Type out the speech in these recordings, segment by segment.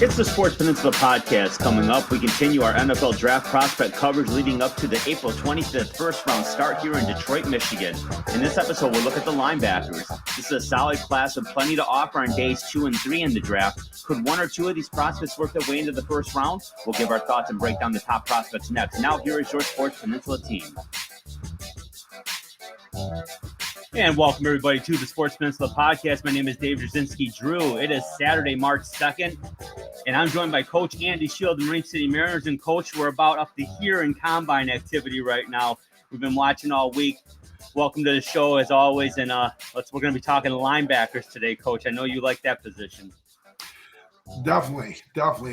It's the Sports Peninsula podcast coming up. We continue our NFL draft prospect coverage leading up to the April 25th first round start here in Detroit, Michigan. In this episode, we'll look at the linebackers. This is a solid class with plenty to offer on days 2 and 3 in the draft. Could one or two of these prospects work their way into the first round? We'll give our thoughts and break down the top prospects next. Now, here is your Sports Peninsula team. And welcome, everybody, to the Sports Peninsula podcast. My name is Dave Jasinski-Drew. It is Saturday, March 2nd, and I'm joined by Coach Andy Shield, the Marine City Mariners. And, Coach, we're about up to here in combine activity right now. We've been watching all week. Welcome to the show, as always. And we're going to be talking linebackers today, Coach. I know you like that position. Definitely.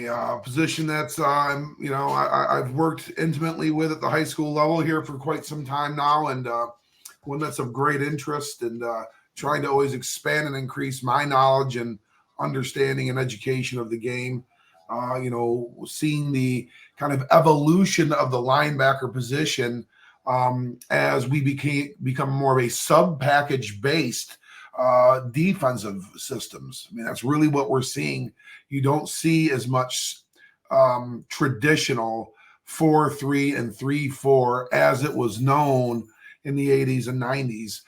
A position that's, I've worked intimately with at the high school level here for quite some time now, and one that's of great interest, and trying to always expand and increase my knowledge and understanding and education of the game. Seeing the kind of evolution of the linebacker position as we become more of a sub-package based defensive systems. I mean, that's really what we're seeing. You don't see as much traditional 4-3 and 3-4 as it was known in the 80s and 90s.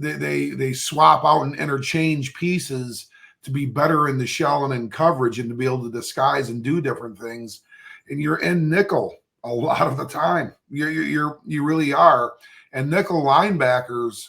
They swap out and interchange pieces to be better in the shell and in coverage and to be able to disguise and do different things. And you're in nickel a lot of the time. You really are. And nickel linebackers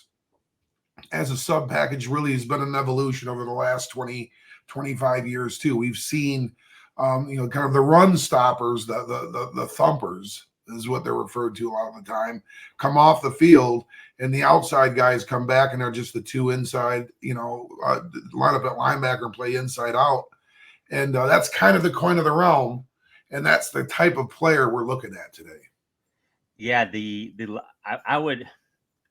as a sub package really has been an evolution over the last 20, 25 years too. We've seen, kind of the run stoppers, the thumpers is what they're referred to a lot of the time, come off the field, and the outside guys come back and they're just the two inside, line up at linebacker and play inside out. And that's kind of the coin of the realm. And that's the type of player we're looking at today. Yeah, I would.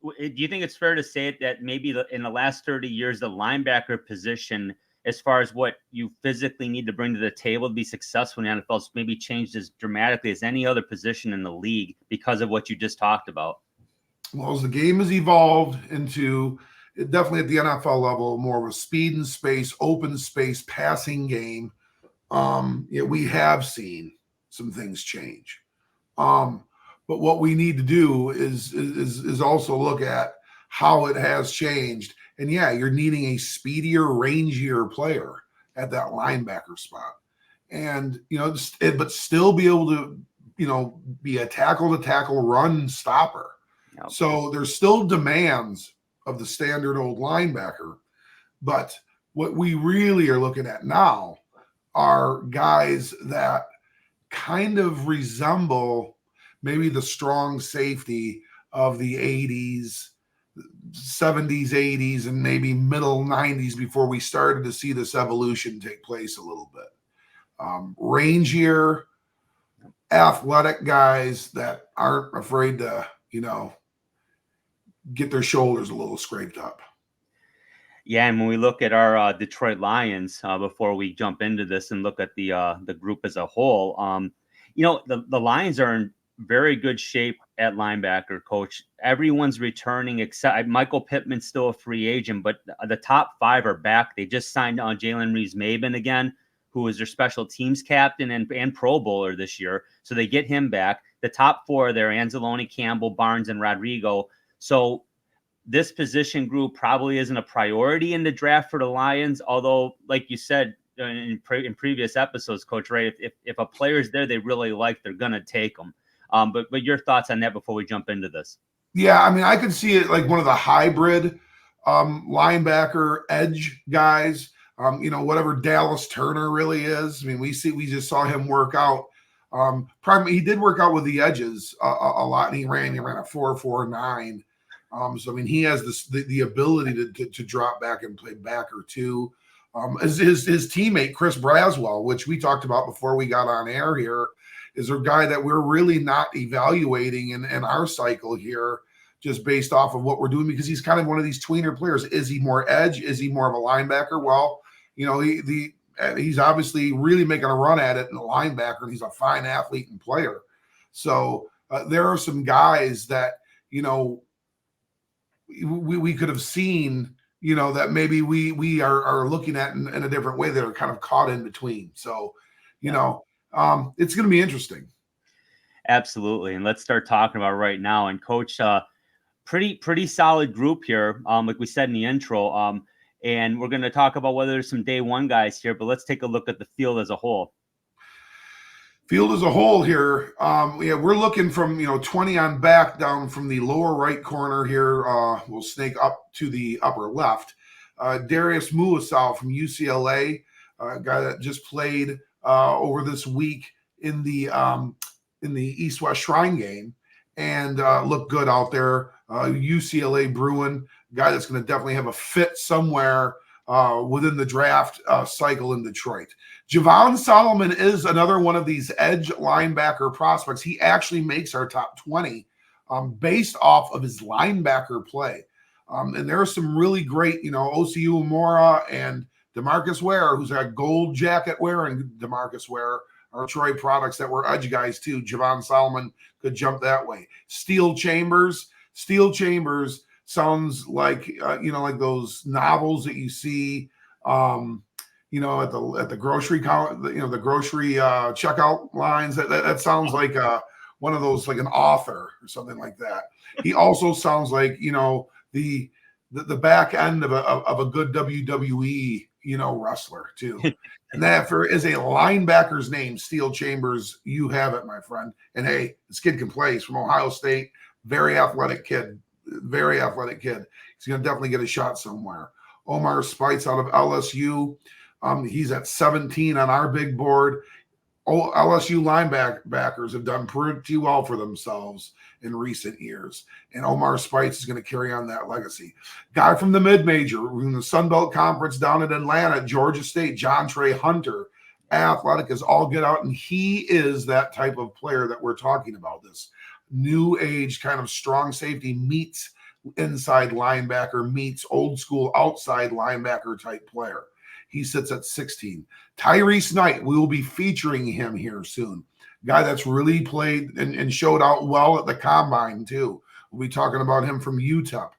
Do you think it's fair to say that maybe in the last 30 years, the linebacker position, as far as what you physically need to bring to the table to be successful in the NFL, has maybe changed as dramatically as any other position in the league because of what you just talked about? Well, as the game has evolved into, definitely at the NFL level, more of a speed and space, open space passing game, we have seen some things change. But what we need to do is also look at how it has changed. And yeah, you're needing a speedier, rangier player at that linebacker spot. And, but still be able to, be a tackle-to-tackle run stopper. Yep. So there's still demands of the standard old linebacker. But what we really are looking at now are guys that kind of resemble maybe the strong safety of the 80s, 70s, 80s, and maybe middle 90s before we started to see this evolution take place a little bit. Rangier, athletic guys that aren't afraid to, get their shoulders a little scraped up. Yeah, and when we look at our Detroit Lions, before we jump into this and look at the group as a whole, the Lions are in very good shape at linebacker, Coach. Everyone's returning except Michael Pittman's still a free agent, but the top five are back. They just signed on Jalen Reeves-Maben again, who is their special teams captain and Pro Bowler this year. So they get him back. The top four are there: Anzalone, Campbell, Barnes, and Rodrigo. So this position group probably isn't a priority in the draft for the Lions, although, like you said in previous episodes, Coach, right, if a player's there they really like, they're going to take them. But your thoughts on that before we jump into this? Yeah, I mean, I could see it like one of the hybrid linebacker edge guys, whatever Dallas Turner really is. I mean, we just saw him work out. He did work out with the edges a lot, and he ran a 4.49. So I mean, he has the ability to drop back and play back or two. His teammate Chris Braswell, which we talked about before we got on air here, is a guy that we're really not evaluating in our cycle here, just based off of what we're doing, because he's kind of one of these tweener players. Is he more edge? Is he more of a linebacker? Well, he's obviously really making a run at it in the linebacker, and he's a fine athlete and player. So there are some guys that, we could have seen that maybe we are looking at in a different way that are kind of caught in between. So, it's going to be interesting. Absolutely. And let's start talking about it right now. And coach, pretty solid group here. Like we said in the intro. And we're going to talk about whether there's some day one guys here, but let's take a look at the field as a whole. Field as a whole here, we're looking from 20 on back down from the lower right corner here. We'll snake up to the upper left. Darius Muasau from UCLA, a guy that just played over this week in the East-West Shrine game and looked good out there. UCLA Bruin, guy that's going to definitely have a fit somewhere within the draft cycle in Detroit. Javon Solomon is another one of these edge linebacker prospects. He actually makes our top 20 based off of his linebacker play. And there are some really great, OCU Amora and DeMarcus Ware, who's got gold jacket wearing DeMarcus Ware, are Troy products that were edge guys too. Javon Solomon could jump that way. Steel Chambers sounds like like those novels that you see at the grocery the grocery checkout lines. That sounds like one of those, like an author or something like that. He also sounds like the back end of a good WWE wrestler too. And that is a linebacker's name, Steel Chambers. You have it, my friend. And hey, this kid can play. He's from Ohio State. Very athletic kid. Very athletic kid. He's going to definitely get a shot somewhere. Omar Spites out of LSU. He's at 17 on our big board. LSU linebackers have done pretty well for themselves in recent years. And Omar Spites is going to carry on that legacy. Guy from the mid-major, in the Sun Belt Conference down in Atlanta, Georgia State, John Trey Hunter. Athletic as all get out. And he is that type of player that we're talking about. This new age kind of strong safety meets inside linebacker meets old school outside linebacker type player. He sits at 16. Tyrese Knight, we will be featuring him here soon. Guy that's really played and showed out well at the combine too. We'll be talking about him from UTEP.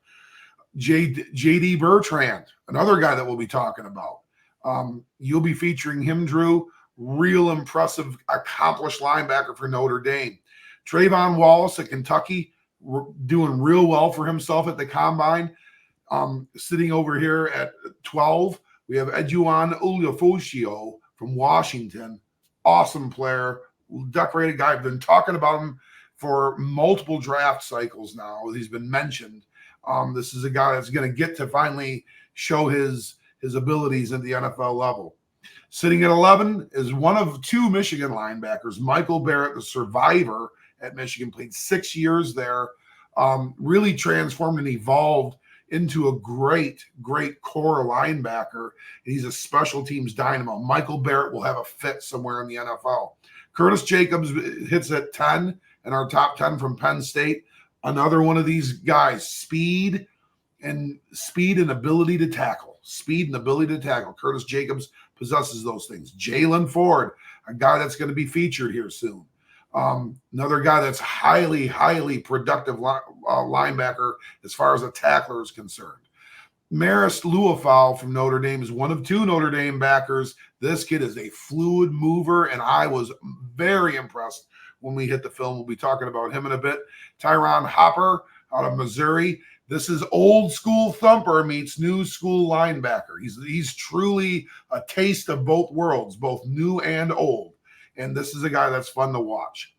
JD Bertrand, another guy that we'll be talking about. You'll be featuring him, Drew. Real impressive, accomplished linebacker for Notre Dame. Trayvon Wallace at Kentucky, doing real well for himself at the combine. Sitting over here at 12, we have Eduan Uliafoshio from Washington. Awesome player, decorated guy. I've been talking about him for multiple draft cycles now. He's been mentioned. This is a guy that's going to get to finally show his abilities at the NFL level. Sitting at 11 is one of two Michigan linebackers, Michael Barrett, the survivor at Michigan, played 6 years there, really transformed and evolved into a great core linebacker. He's a special teams dynamo. Michael Barrett will have a fit somewhere in the NFL. Curtis Jacobs hits at 10 in our top 10 from Penn State. Another one of these guys, speed and ability to tackle. Curtis Jacobs possesses those things. Jalen Ford, a guy that's going to be featured here soon. Another guy that's highly productive linebacker as far as a tackler is concerned. Marist Luafau from Notre Dame is one of two Notre Dame backers. This kid is a fluid mover, and I was very impressed when we hit the film. We'll be talking about him in a bit. Tyron Hopper out of Missouri. This is old school thumper meets new school linebacker. He's truly a taste of both worlds, both new and old. And this is a guy that's fun to watch.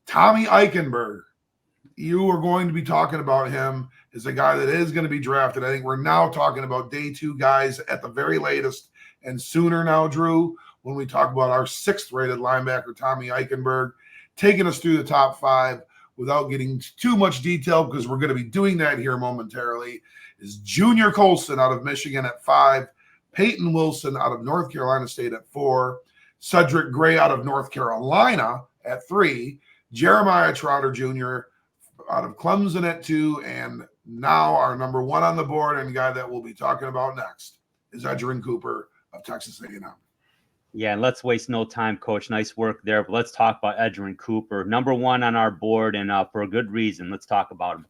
Tommy Eichenberg, you are going to be talking about him as a guy that is going to be drafted. I think we're now talking about day 2 guys at the very latest and sooner now, Drew, when we talk about our 6th rated linebacker, Tommy Eichenberg, taking us through the top 5 without getting too much detail, because we're going to be doing that here momentarily, is Junior Colson out of Michigan at 5, Peyton Wilson out of North Carolina State at 4, Cedric Gray out of North Carolina at 3, Jeremiah Trotter Jr. out of Clemson at 2, and now our number 1 on the board and guy that we'll be talking about next is Edgerrin Cooper of Texas A&M. Yeah, and let's waste no time, Coach. Nice work there. But let's talk about Edgerrin Cooper, number 1 on our board, and for a good reason. Let's talk about him.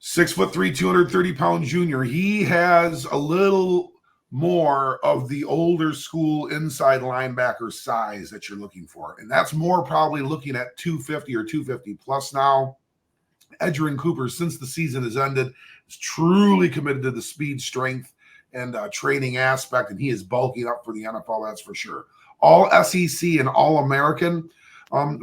6'3", 230-pound junior. He has a little more of the older school inside linebacker size that you're looking for. And that's more probably looking at 250 or 250 plus now. Edgerrin Cooper, since the season has ended, is truly committed to the speed, strength, and training aspect, and he is bulking up for the NFL, that's for sure. All SEC and All American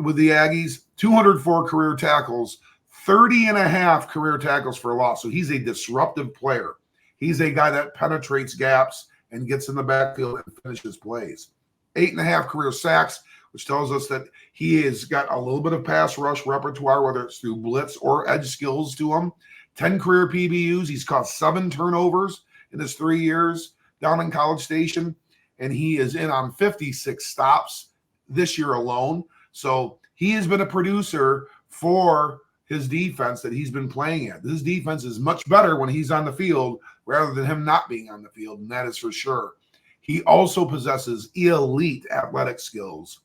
with the Aggies, 204 career tackles, 30 and a half career tackles for loss. So he's a disruptive player. He's a guy that penetrates gaps and gets in the backfield and finishes plays. 8.5 career sacks, which tells us that he has got a little bit of pass rush repertoire, whether it's through blitz or edge skills to him. 10 career PBUs. He's caused 7 turnovers in his 3 years down in College Station, and he is in on 56 stops this year alone. So he has been a producer for his defense that he's been playing at. This defense is much better when he's on the field rather than him not being on the field, and that is for sure. He also possesses elite athletic skills,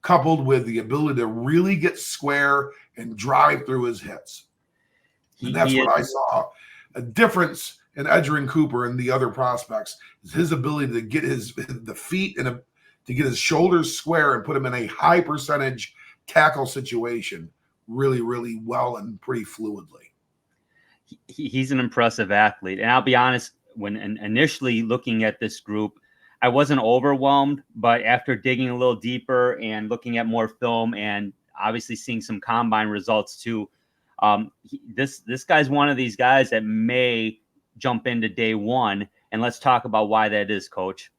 coupled with the ability to really get square and drive through his hits. And that's what I saw. A difference in Edgerrin Cooper and the other prospects is his ability to get the feet and to get his shoulders square and put him in a high percentage tackle situation really, really well and pretty fluidly. He's an impressive athlete. And I'll be honest, when initially looking at this group, I wasn't overwhelmed, but after digging a little deeper and looking at more film and obviously seeing some combine results too, this guy's one of these guys that may jump into day one. And let's talk about why that is, Coach.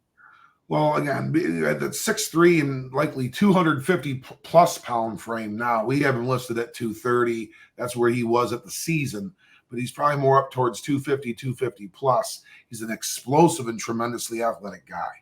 Well, again, at that 6'3" and likely 250 plus pound frame now, we have him listed at 230. That's where he was at the season, but he's probably more up towards 250, 250 plus. He's an explosive and tremendously athletic guy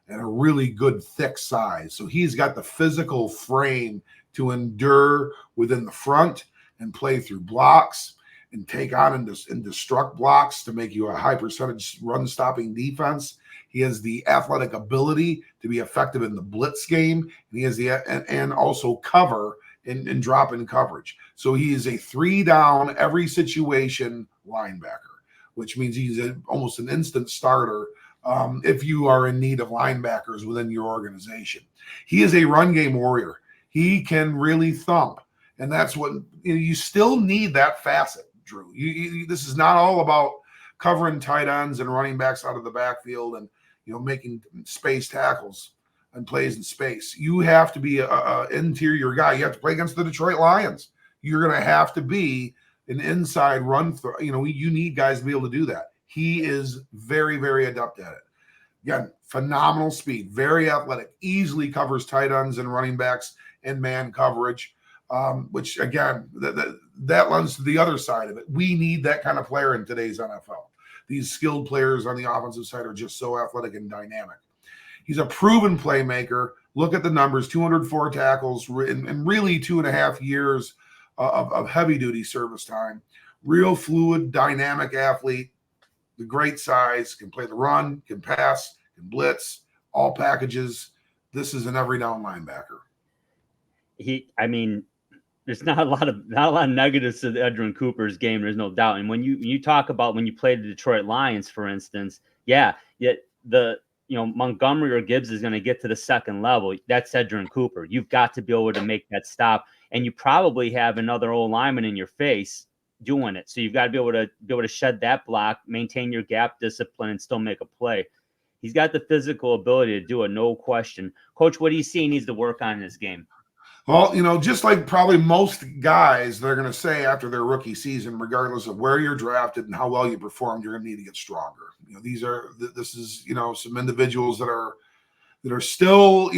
and a really good thick size. So he's got the physical frame to endure within the front and play through blocks and take on and destruct blocks to make you a high percentage run stopping defense. He has the athletic ability to be effective in the blitz game, and he has and also cover and drop in coverage. So he is a 3 down every situation linebacker, which means he's almost an instant starter if you are in need of linebackers within your organization. He is a run game warrior. He can really thump, and that's what you still need, that facet, Drew. This is not all about covering tight ends and running backs out of the backfield and making space tackles and plays in space. You have to be a interior guy. You have to play against the Detroit Lions. You're going to have to be an inside run. You need guys to be able to do that. He is very, very adept at it. Again, phenomenal speed, very athletic, easily covers tight ends and running backs in man coverage, which again, that lends to the other side of it. We need that kind of player in today's NFL. These skilled players on the offensive side are just so athletic and dynamic. He's a proven playmaker. Look at the numbers, 204 tackles and really 2.5 years of heavy-duty service time. Real fluid, dynamic athlete, the great size, can play the run, can pass, can blitz, all packages. This is an every-down linebacker. There's not a lot of negatives to Edgerrin Cooper's game. There's no doubt. And when you talk about when you played the Detroit Lions, for instance, Montgomery or Gibbs is going to get to the second level. That's Edgerrin Cooper. You've got to be able to make that stop, and you probably have another old lineman in your face doing it. So you've got to be able to shed that block, maintain your gap discipline, and still make a play. He's got the physical ability to do it, no question. Coach, what do you see he needs to work on in this game? Well, just like probably most guys, they're going to say after their rookie season, regardless of where you're drafted and how well you performed, you're going to need to get stronger. This is some individuals that are still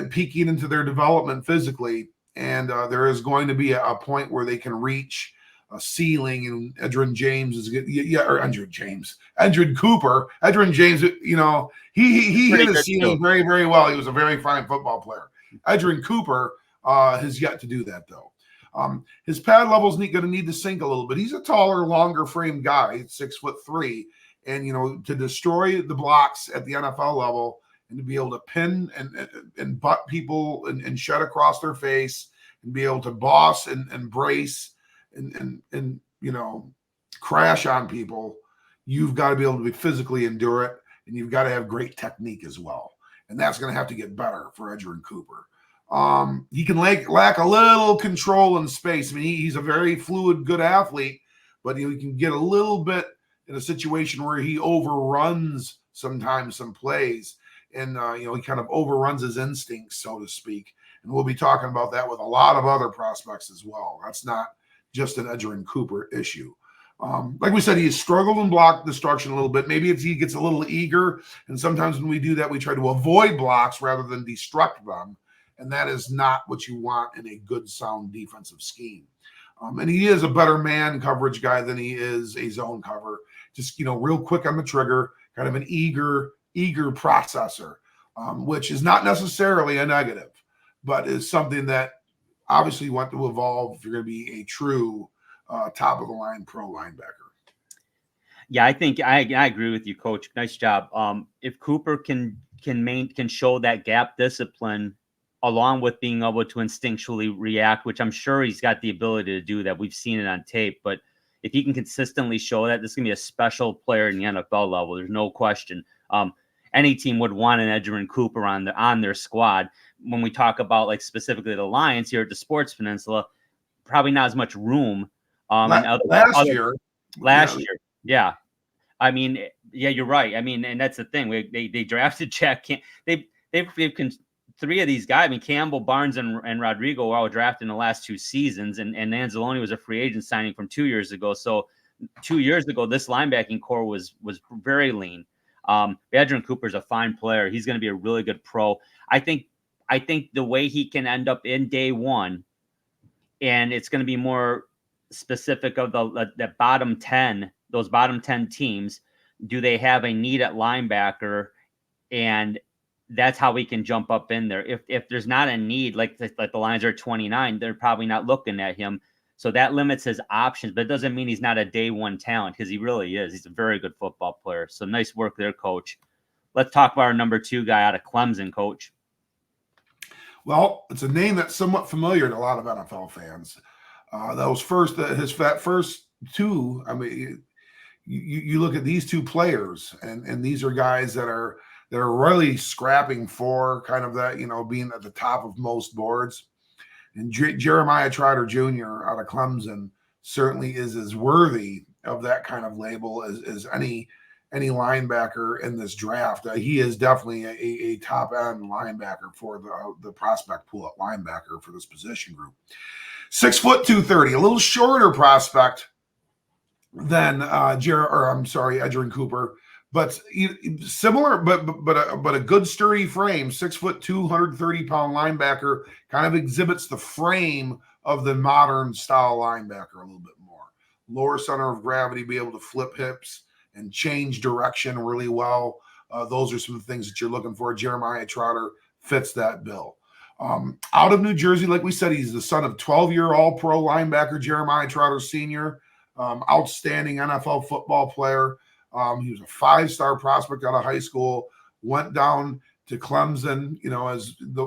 peaking into their development physically, and there is going to be a point where they can reach a ceiling. And Edgerrin Cooper. Edgerrin James, he hit his ceiling very, very well. He was a very fine football player. Edgerrin Cooper has yet to do that, though. His pad level's going to need to sink a little bit. He's a taller, longer frame guy, 6'3", and to destroy the blocks at the NFL level and to be able to pin and butt people and shed across their face and be able to boss and brace and crash on people, you've got to be able to physically endure it, and you've got to have great technique as well. And that's going to have to get better for Edgerrin Cooper. He can lack a little control in space. I mean, he's a very fluid, good athlete, but he can get a little bit in a situation where he overruns sometimes some plays, and he kind of overruns his instincts, so to speak. And we'll be talking about that with a lot of other prospects as well. That's not just an Edgerrin Cooper issue. Like we said, he's struggled in block destruction a little bit. Maybe he gets a little eager, and sometimes when we do that, we try to avoid blocks rather than destruct them, and that is not what you want in a good, sound defensive scheme. And he is a better man coverage guy than he is a zone cover. Just, real quick on the trigger, kind of an eager processor, which is not necessarily a negative, but is something that obviously you want to evolve if you're going to be a true top of the line pro linebacker. Yeah, I think I agree with you, Coach. Nice job. If Cooper can show that gap discipline, along with being able to instinctually react, which I'm sure he's got the ability to do that. We've seen it on tape, but if he can consistently show that, this is gonna be a special player in the NFL level. There's no question. Any team would want an Edgerrin Cooper on their squad. When we talk about like specifically the Lions here at the Sports Peninsula, probably not as much room. Last year, yeah. I mean, yeah, you're right. I mean, and that's the thing. They drafted Jack. They've three of these guys. I mean, Campbell, Barnes, and Rodrigo were all drafted in the last 2 seasons, and Anzalone was a free agent signing from 2 years ago. So 2 years ago, this linebacking core was very lean. Edgerrin Cooper's a fine player. He's going to be a really good pro. I think the way he can end up in day one, and it's going to be more specific of the bottom 10, those bottom 10 teams. Do they have a need at linebacker? And that's how we can jump up in there. If there's not a need, like the Lions are 29, they're probably not looking at him. So that limits his options, but it doesn't mean he's not a day one talent, because he really is. He's a very good football player. So nice work there, Coach. Let's talk about our number 2 guy out of Clemson, Coach. Well, it's a name that's somewhat familiar to a lot of NFL fans. His first 2. I mean, you look at these 2 players, and these are guys that are really scrapping for kind of that, being at the top of most boards. And Jeremiah Trotter Jr. out of Clemson certainly is as worthy of that kind of label as any linebacker in this draft. He is definitely a top end linebacker for the prospect pool at linebacker for this position group. 6 foot 230, a little shorter prospect than Edgerrin Cooper, but similar, but a good sturdy frame. 6 foot 230-pound linebacker kind of exhibits the frame of the modern style linebacker a little bit more. Lower center of gravity, be able to flip hips and change direction really well. Those are some of the things that you're looking for. Jeremiah Trotter fits that bill. Out of New Jersey, like we said, he's the son of 12-year All-Pro linebacker Jeremiah Trotter Sr., outstanding NFL football player. He was a 5-star prospect out of high school, went down to Clemson,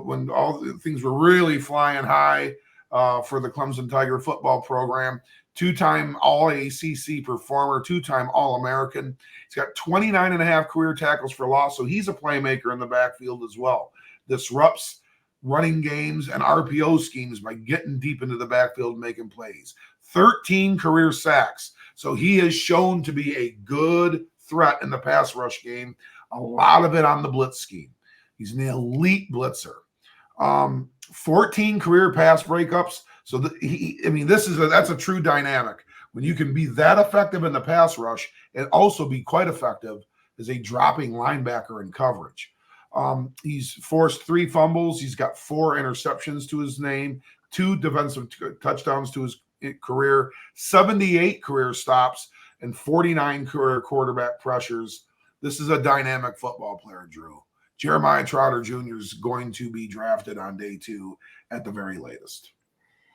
when all the things were really flying high for the Clemson Tiger football program. 2-time All-ACC performer, 2-time All-American. He's got 29.5 career tackles for loss, so he's a playmaker in the backfield as well. Disrupts running games and RPO schemes by getting deep into the backfield, making plays. 13 career sacks. So he has shown to be a good threat in the pass rush game, a lot of it on the blitz scheme. He's an elite blitzer. 14 career pass breakups. So that's a true dynamic. When you can be that effective in the pass rush and also be quite effective as a dropping linebacker in coverage. He's forced 3 fumbles. He's got 4 interceptions to his name, 2 defensive touchdowns to his career, 78 career stops, and 49 career quarterback pressures. This is a dynamic football player, Drew. Jeremiah Trotter Jr. is going to be drafted on day 2 at the very latest.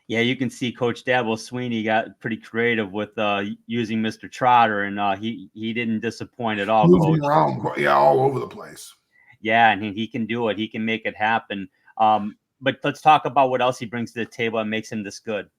Yeah, you can see Coach Dabo Sweeney got pretty creative with using Mr. Trotter, and he didn't disappoint at all. Moving around, all over the place. Yeah, and he can do it. He can make it happen. But let's talk about what else he brings to the table and makes him this good.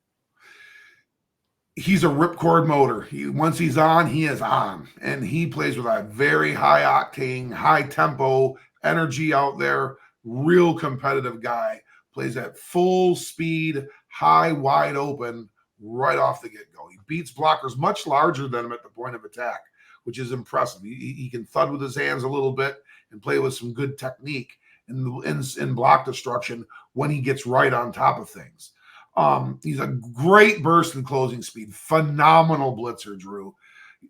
He's a ripcord motor. Once he's on, he is on, and he plays with a very high octane, high tempo energy out there. Real competitive guy. Plays at full speed, high, wide open, right off the get go. He beats blockers much larger than him at the point of attack, which is impressive. He can thud with his hands a little bit and play with some good technique in block destruction when he gets right on top of things. He's a great burst and closing speed, phenomenal blitzer, Drew.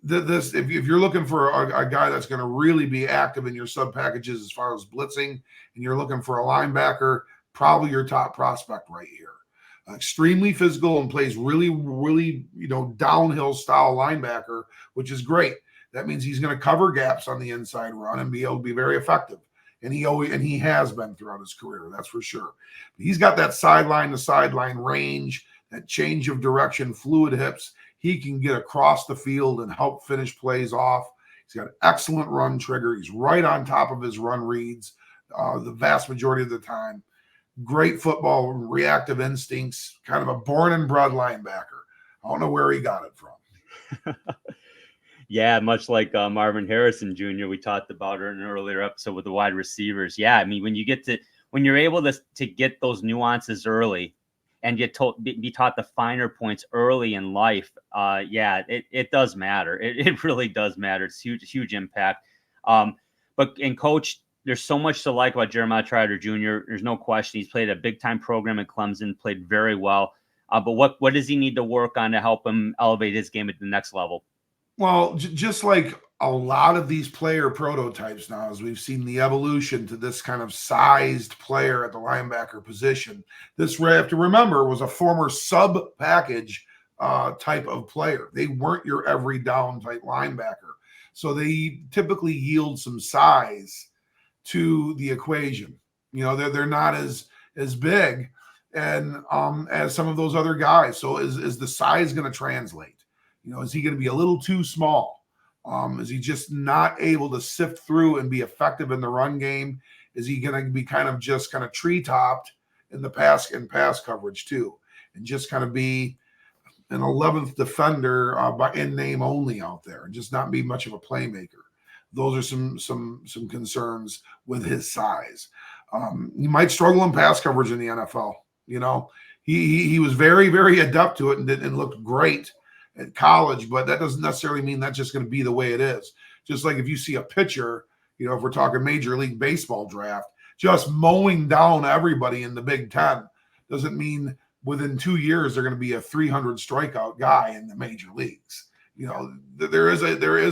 This, if you're looking for a guy that's going to really be active in your sub packages as far as blitzing, and you're looking for a linebacker, probably your top prospect right here. Extremely physical and plays really, really, downhill style linebacker, which is great. That means he's going to cover gaps on the inside run and be able to be very effective. And he has been throughout his career, that's for sure. But he's got that sideline to sideline range, that change of direction, fluid hips. He can get across the field and help finish plays off. He's got an excellent run trigger. He's right on top of his run reads the vast majority of the time. Great football, reactive instincts, kind of a born and bred linebacker. I don't know where he got it from. Yeah, much like Marvin Harrison Jr., we talked about her in an earlier episode with the wide receivers. Yeah, I mean, when you're able to get those nuances early and be taught the finer points early in life, it does matter. It really does matter. It's huge impact. But in coach, there's so much to like about Jeremiah Trotter Jr. There's no question. He's played a big time program at Clemson, played very well. But what does he need to work on to help him elevate his game at the next level? Well, just like a lot of these player prototypes now, as we've seen the evolution to this kind of sized player at the linebacker position, this, we have to remember, was a former sub package type of player. They weren't your every down type linebacker. So they typically yield some size to the equation. They're not as big and as some of those other guys. So is the size going to translate? Is he going to be a little too small? Is he just not able to sift through and be effective in the run game? Is he going to be kind of tree-topped in the pass coverage too, and just kind of be an 11th defender in name only out there, and just not be much of a playmaker? Those are some concerns with his size. He might struggle in pass coverage in the NFL. He was very, very adept to it and looked great at college, but that doesn't necessarily mean that's just going to be the way it is. Just like if you see a pitcher, if we're talking Major League Baseball draft, just mowing down everybody in the Big Ten doesn't mean within 2 years they're going to be a 300 strikeout guy in the major leagues. There is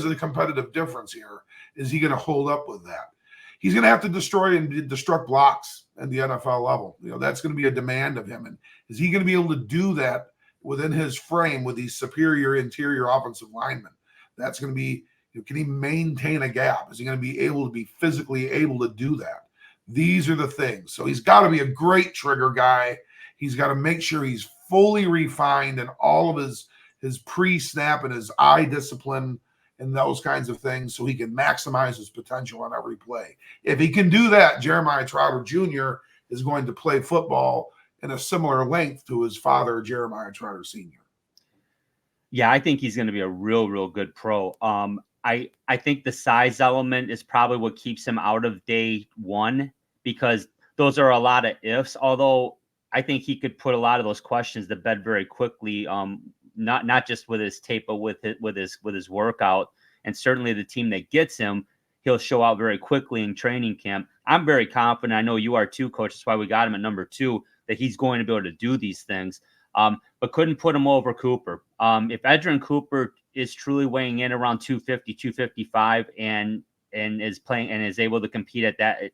a competitive difference here. Is he going to hold up with that? He's going to have to destroy and destruct blocks at the NFL level. That's going to be a demand of him. And is he going to be able to do that within his frame with these superior interior offensive linemen? That's going to be, can he maintain a gap? Is he going to be able to be physically able to do that? These are the things. So he's got to be a great trigger guy. He's got to make sure he's fully refined in all of his pre-snap and his eye discipline and those kinds of things, so he can maximize his potential on every play. If he can do that, Jeremiah Trotter Jr. is going to play football in a similar length to his father, Jeremiah Trotter Sr. Yeah, I think he's going to be a real good pro. I think the size element is probably what keeps him out of day one, because those are a lot of ifs. Although I think he could put a lot of those questions to bed very quickly. Not just with his tape, but with his workout, and certainly the team that gets him, he'll show out very quickly in training camp. I'm very confident. I know you are too, Coach. That's why we got him at number 2. That he's going to be able to do these things, but couldn't put him over Cooper. If Edgerrin Cooper is truly weighing in around 250, 255, and is playing and is able to compete at that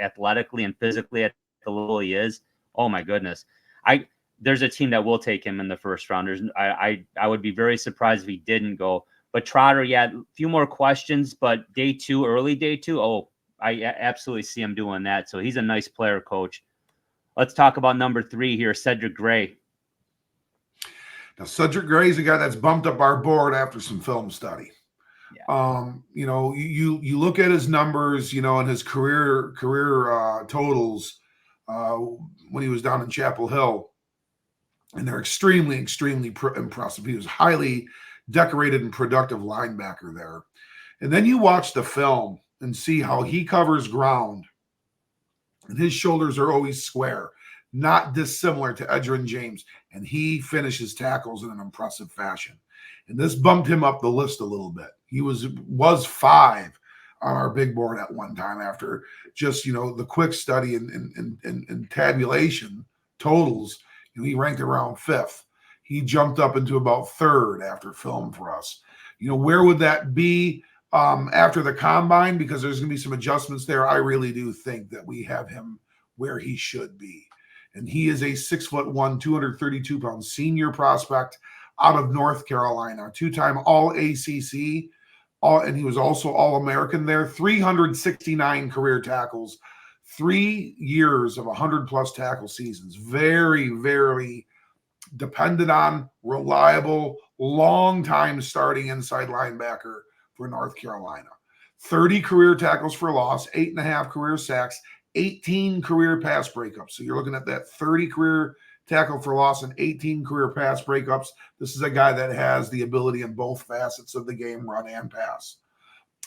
athletically and physically at the level he is, oh my goodness, there's a team that will take him in the first round. I would be very surprised if he didn't go. But Trotter, yeah, a few more questions, but early day two, I absolutely see him doing that. So he's a nice player, Coach. Let's talk about number 3 here, Cedric Gray. Now, Cedric Gray is a guy that's bumped up our board after some film study. Yeah. You look at his numbers, and his career totals when he was down in Chapel Hill. and they're extremely, extremely impressive. He was highly decorated and productive linebacker there. And then you watch the film and see how he covers ground, and his shoulders are always square, not dissimilar to Edgerrin James, and he finishes tackles in an impressive fashion. And this bumped him up the list a little bit. He was 5 on our big board at one time after just the quick study and tabulation totals. He ranked around 5th. He jumped up into about 3rd after film for us. Where would that be after the combine? Because there's going to be some adjustments there. I really do think that we have him where he should be. And he is a 6'1", 232-pound senior prospect out of North Carolina, 2-time All-ACC, and he was also All-American there, 369 career tackles, 3 years of 100-plus tackle seasons. Very, very depended on, reliable, long-time starting inside linebacker for North Carolina. 30 career tackles for loss, 8.5 career sacks, 18 career pass breakups. So you're looking at that 30 career tackle for loss and 18 career pass breakups. This is a guy that has the ability in both facets of the game, run and pass.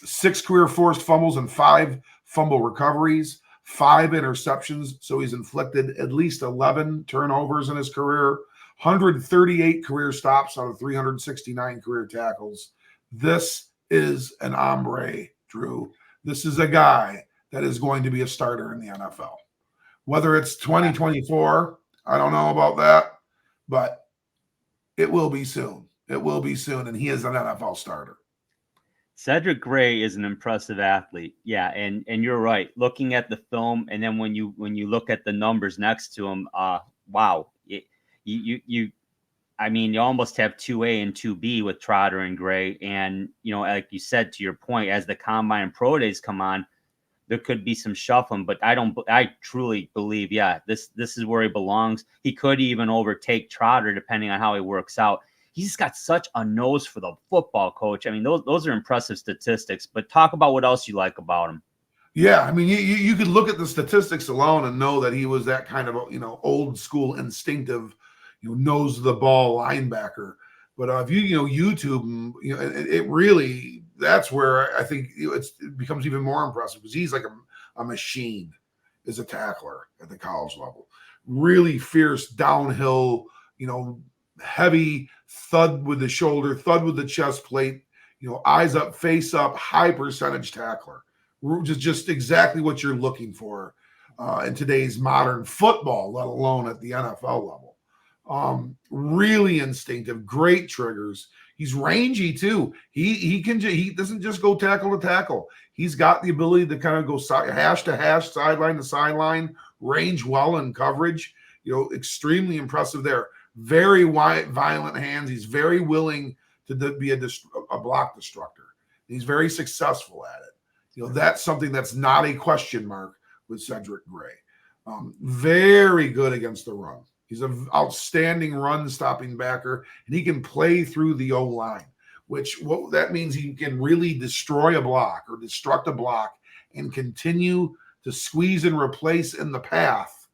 6 career forced fumbles and 5 fumble recoveries, 5 interceptions. So he's inflicted at least 11 turnovers in his career, 138 career stops out of 369 career tackles. This is an hombre, Drew. This is a guy that is going to be a starter in the NFL. Whether it's 2024, I don't know about that, but it will be soon. It will be soon, and he is an NFL starter. Cedric Gray is an impressive athlete. Yeah, and you're right. Looking at the film, and then when you look at the numbers next to him, wow, you I mean, you almost have 2A and 2B with Trotter and Gray, and like you said, to your point, as the combine and pro days come on, there could be some shuffling, but I truly believe, yeah, this is where he belongs. He could even overtake Trotter depending on how he works out. He's got such a nose for the football, coach. I mean, those are impressive statistics, but talk about what else you like about him. Yeah, I mean, you could look at the statistics alone and know that he was that kind of old school instinctive, nose the ball linebacker. But if you YouTube him, it really, that's where I think it becomes even more impressive, because he's like a machine as a tackler at the college level. Really fierce downhill, heavy thud with the shoulder, thud with the chest plate, eyes up, face up, high percentage tackler. Just exactly what you're looking for in today's modern football, let alone at the NFL level. Really instinctive, great triggers. He's rangy too. He doesn't just go tackle to tackle. He's got the ability to kind of go hash to hash, sideline to sideline, range well in coverage. Extremely impressive there. Very violent hands. He's very willing to be a block destructor. He's very successful at it. That's something that's not a question mark with Cedric Gray. Very good against the run. He's an outstanding run-stopping backer, and he can play through the O-line, what that means, he can really destroy a block or destruct a block and continue to squeeze and replace in the path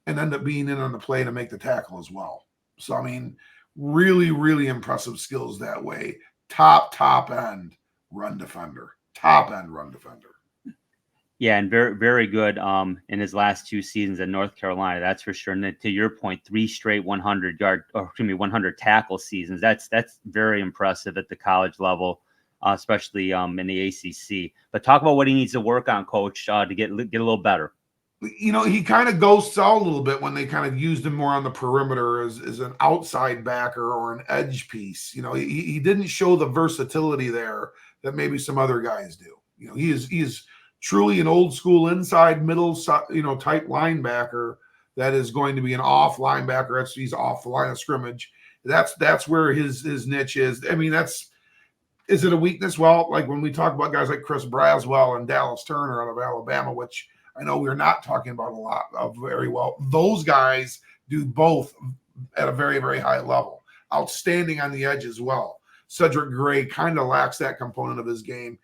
and end up being in on the play to make the tackle as well. So, I mean, really, really impressive skills that way. Top end run defender. Top end run defender. Yeah, and very, very good in his last 2 seasons at North Carolina, that's for sure. And to your point, 3 straight 100 tackle seasons. That's very impressive at the college level, especially in the ACC. But talk about what he needs to work on, Coach, to get a little better. He kind of ghosts out a little bit when they kind of used him more on the perimeter as an outside backer or an edge piece. He didn't show the versatility there that maybe some other guys do. He is truly an old school inside middle, type linebacker that is going to be an off linebacker. He's off the line of scrimmage. That's where his niche is. I mean, is it a weakness? Well, like when we talk about guys like Chris Braswell and Dallas Turner out of Alabama, which I know we're not talking about a lot of very well. Those guys do both at a very, very high level. Outstanding on the edge as well. Cedric Gray kind of lacks that component of his game.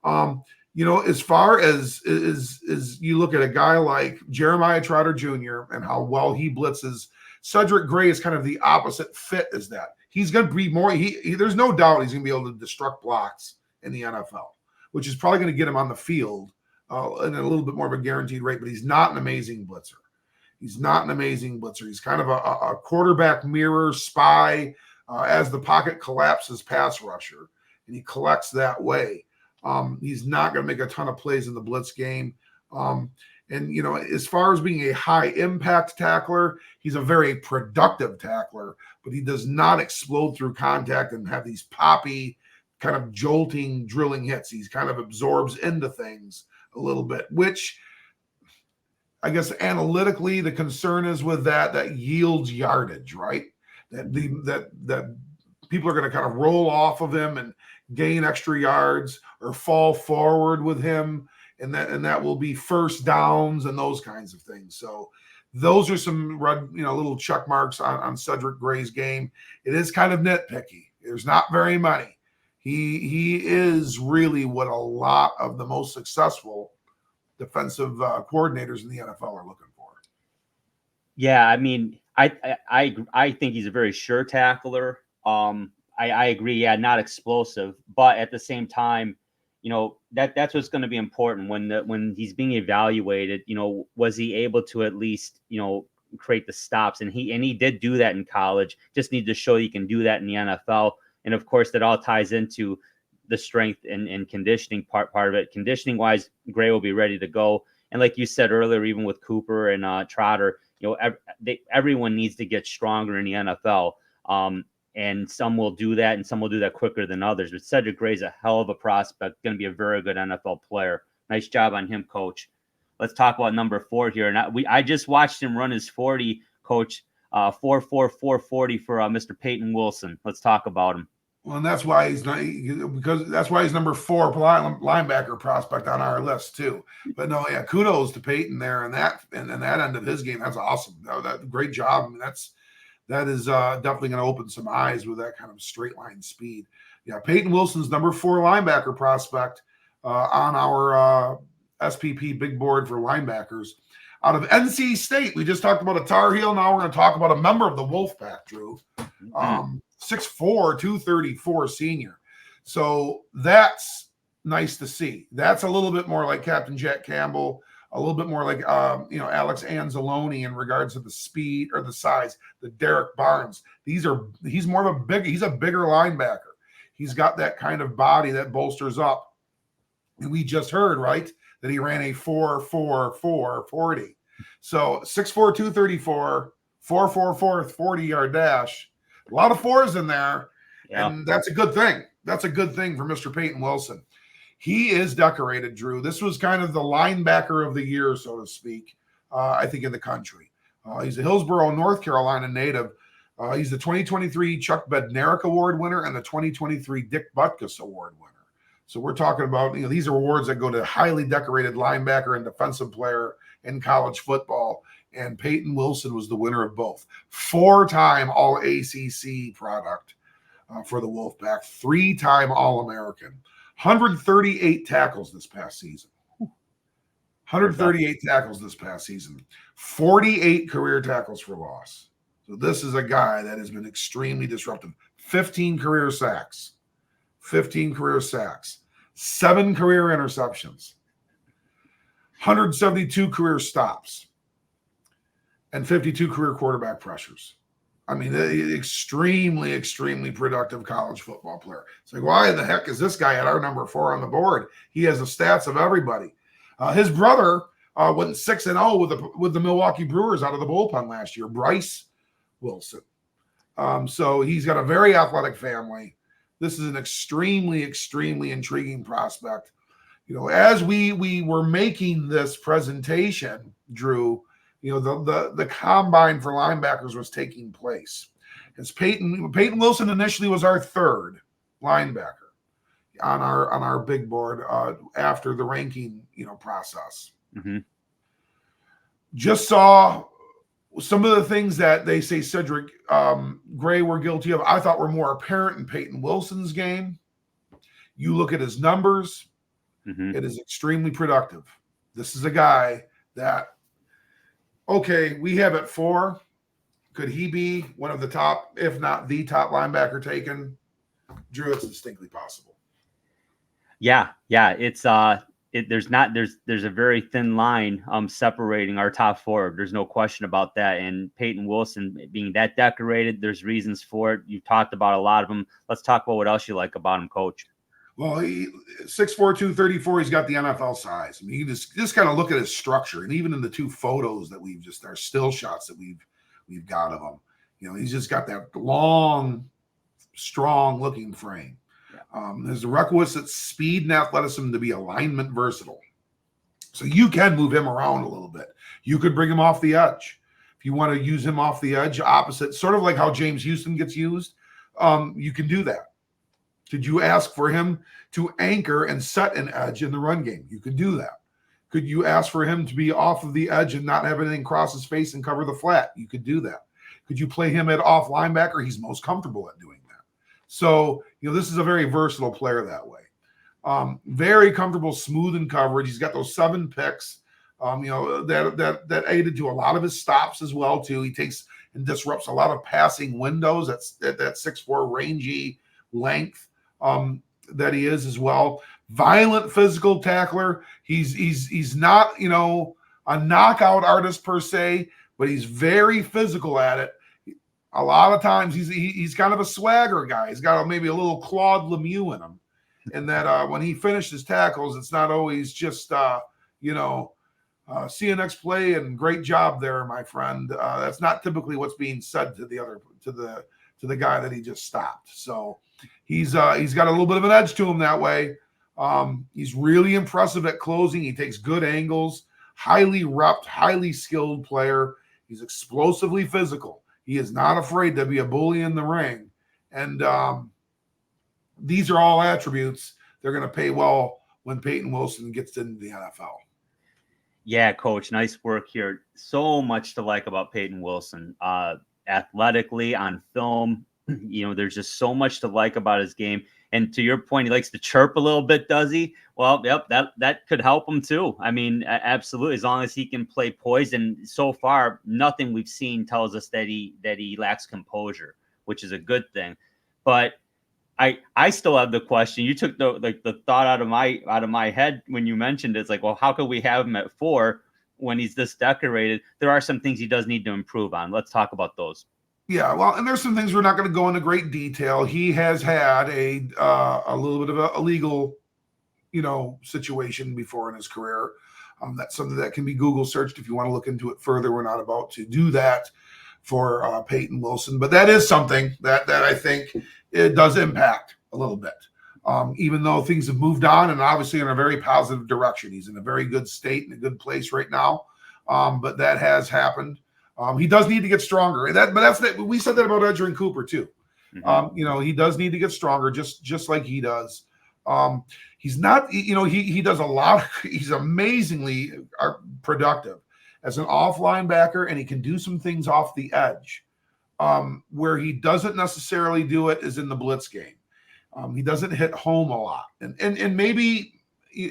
As far as you look at a guy like Jeremiah Trotter Jr. and how well he blitzes, Cedric Gray is kind of the opposite fit as that. He's going to be more, there's no doubt he's going to be able to destruct blocks in the NFL, which is probably going to get him on the field in a little bit more of a guaranteed rate, but he's not an amazing blitzer. He's not an amazing blitzer. He's kind of a quarterback mirror spy as the pocket collapses pass rusher, and he collects that way. He's not going to make a ton of plays in the blitz game. And, you know, as far as being a high impact tackler, he's a very productive tackler, but he does not explode through contact and have these poppy kind of jolting, drilling hits. He's kind of absorbs into things a little bit, which I guess analytically the concern is with that yields yardage, right? That people are going to kind of roll off of him and gain extra yards or fall forward with him. And that will be first downs and those kinds of things. So those are some little check marks on Cedric Gray's game. It is kind of nitpicky. There's not very many. He is really what a lot of the most successful defensive coordinators in the NFL are looking for. Yeah, I mean, I think he's a very sure tackler. I agree. Yeah, not explosive, but at the same time, you know, that's what's going to be important when he's being evaluated. You know, was he able to at least, you know, create the stops? And he did do that in college. Just need to show you can do that in the NFL. And of course, that all ties into the strength and conditioning part of it. Conditioning wise, Gray will be ready to go. And like you said earlier, even with Cooper and Trotter, you know, everyone needs to get stronger in the NFL. And some will do that, and some will do that quicker than others. But Cedric Gray's a hell of a prospect, going to be a very good NFL player. Nice job on him, Coach. Let's talk about number 4 here. And I just watched him run his 40, Coach, 4.4440 for Mr. Peyton Wilson. Let's talk about him. Well, and that's why he's number 4 linebacker prospect on our list too. But no, yeah, kudos to Peyton there and that end of his game. That's awesome. That great job. I mean, that is definitely going to open some eyes with that kind of straight line speed. Yeah, Peyton Wilson's number 4 linebacker prospect on our SPP big board for linebackers. Out of NC State, we just talked about a Tar Heel. Now we're going to talk about a member of the Wolfpack, Drew. 6'4", 234 senior. So that's nice to see. That's a little bit more like Captain Jack Campbell, a little bit more like Alex Anzalone in regards to the speed or the size, the Derek Barnes. He's a bigger linebacker. He's got that kind of body that bolsters up. And we just heard, right, that he ran a 4.44 40. So 6'4", 234, 4.44 40-yard dash. A lot of 4s in there, and that's a good thing. That's a good thing for Mr. Peyton Wilson. He is decorated, Drew. This was kind of the linebacker of the year, so to speak, I think, in the country. He's a Hillsborough, North Carolina native. He's the 2023 Chuck Bednarik Award winner and the 2023 Dick Butkus Award winner. So we're talking about, these are awards that go to highly decorated linebacker and defensive player in college football. And Peyton Wilson was the winner of both. 4-time All-ACC product for the Wolfpack. 3-time All-American. 138 tackles this past season. 138 tackles this past season. 48 career tackles for loss. So this is a guy that has been extremely disruptive. 15 career sacks. 15 career sacks. 7 career interceptions. 172 career stops. And 52 career quarterback pressures. I mean, extremely, extremely productive college football player. It's like, why the heck is this guy at our number 4 on the board? He has the stats of everybody. His brother went 6-0 with the Milwaukee Brewers out of the bullpen last year, Bryce Wilson. So he's got a very athletic family. This is an extremely, extremely intriguing prospect. As we were making this presentation, Drew, the combine for linebackers was taking place. As Peyton Wilson initially was our 3rd linebacker on our big board after the ranking process. Mm-hmm. Just saw some of the things that they say Cedric Gray were guilty of. I thought were more apparent in Peyton Wilson's game. You look at his numbers, it is extremely productive. This is a guy that, okay, we have at 4. Could he be one of the top, if not the top linebacker taken? Drew, it's distinctly possible. Yeah, it's there's a very thin line separating our top four. There's no question about that. And Peyton Wilson being that decorated, there's reasons for it. You talked about a lot of them. Let's talk about what else you like about him, Coach. Well, 6'4", 234, he's got the NFL size. I mean, you just kind of look at his structure, and even in the two photos that our still shots that we've got of him, you know, he's just got that long, strong looking frame. There's the requisite speed and athleticism to be alignment versatile. So you can move him around a little bit. You could bring him off the edge. If you want to use him off the edge, opposite, sort of like how James Houston gets used, you can do that. Could you ask for him to anchor and set an edge in the run game? You could do that. Could you ask for him to be off of the edge and not have anything cross his face and cover the flat? You could do that. Could you play him at off linebacker? He's most comfortable at doing that. So, you know, this is a very versatile player that way. Very comfortable, smooth in coverage. He's got those 7 picks, you know, that aided to a lot of his stops as well, too. He takes and disrupts a lot of passing windows. That's that 6'4" rangy length that he is as well. Violent physical tackler. He's not, you know, a knockout artist per se, but he's very physical at it. A lot of times he's kind of a swagger guy. He's got maybe a little Claude Lemieux in him. And that when he finishes tackles, it's not always just, you know, see you next play and great job there, my friend. That's not typically what's being said to the guy that he just stopped. So he's got a little bit of an edge to him that way. He's really impressive at closing. He takes good angles, highly repped, highly skilled player. He's explosively physical. He is not afraid to be a bully in the ring. And these are all attributes they're going to pay well when Peyton Wilson gets into the NFL. Yeah, Coach, nice work here. So much to like about Peyton Wilson. Athletically, on film, you know, there's just so much to like about his game. And to your point, he likes to chirp a little bit, does he? Well, yep, that could help him too. I mean, absolutely, as long as he can play poised. And so far, nothing we've seen tells us that he lacks composure, which is a good thing. But I still have the question. You took the thought out of my head when you mentioned it. It's like, well, how could we have him at 4 when he's this decorated? There are some things he does need to improve on. Let's talk about those. Yeah, well, and there's some things we're not going to go into great detail. He has had a little bit of a illegal, you know, situation before in his career. That's something that can be Google searched if you want to look into it further. We're not about to do that for Peyton Wilson, but that is something that I think it does impact a little bit. Even though things have moved on and obviously in a very positive direction. He's in a very good state and a good place right now. But that has happened. He does need to get stronger. We said that about Edgerrin Cooper too. Mm-hmm. You know, he does need to get stronger, just like he does. He's not, you know, he does a lot. He's amazingly productive as an off linebacker, and he can do some things off the edge. Where he doesn't necessarily do it is in the blitz game. He doesn't hit home a lot, and maybe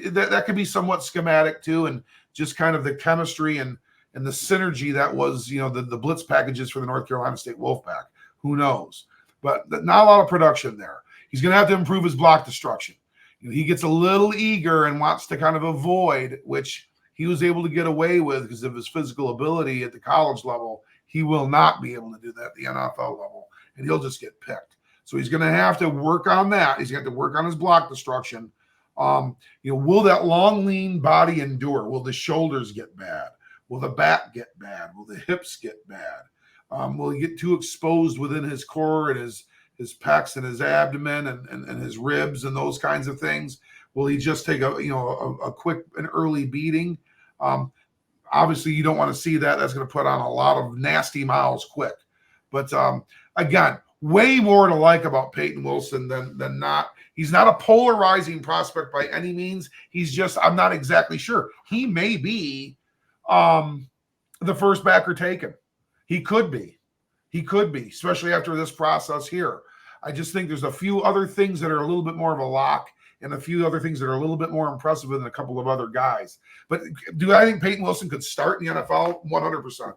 that could be somewhat schematic too, and just kind of the chemistry and the synergy that was, you know, the blitz packages for the North Carolina State Wolfpack. Who knows? But not a lot of production there. He's going to have to improve his block destruction. You know, he gets a little eager and wants to kind of avoid, which he was able to get away with because of his physical ability at the college level. He will not be able to do that at the NFL level, and he'll just get picked. So he's going to have to work on that. He's going to have to work on his block destruction. You know, will that long, lean body endure? Will the shoulders get bad? Will the back get bad? Will the hips get bad? Will he get too exposed within his core and his pecs and his abdomen and his ribs and those kinds of things? Will he just take a quick and early beating? Obviously, you don't want to see that. That's going to put on a lot of nasty miles quick. But again, way more to like about Peyton Wilson than not. He's not a polarizing prospect by any means. He's just, I'm not exactly sure. He may be the first backer taken. He could be, especially after this process here. I just think there's a few other things that are a little bit more of a lock and a few other things that are a little bit more impressive than a couple of other guys. But do I think Peyton Wilson could start in the NFL? 100%.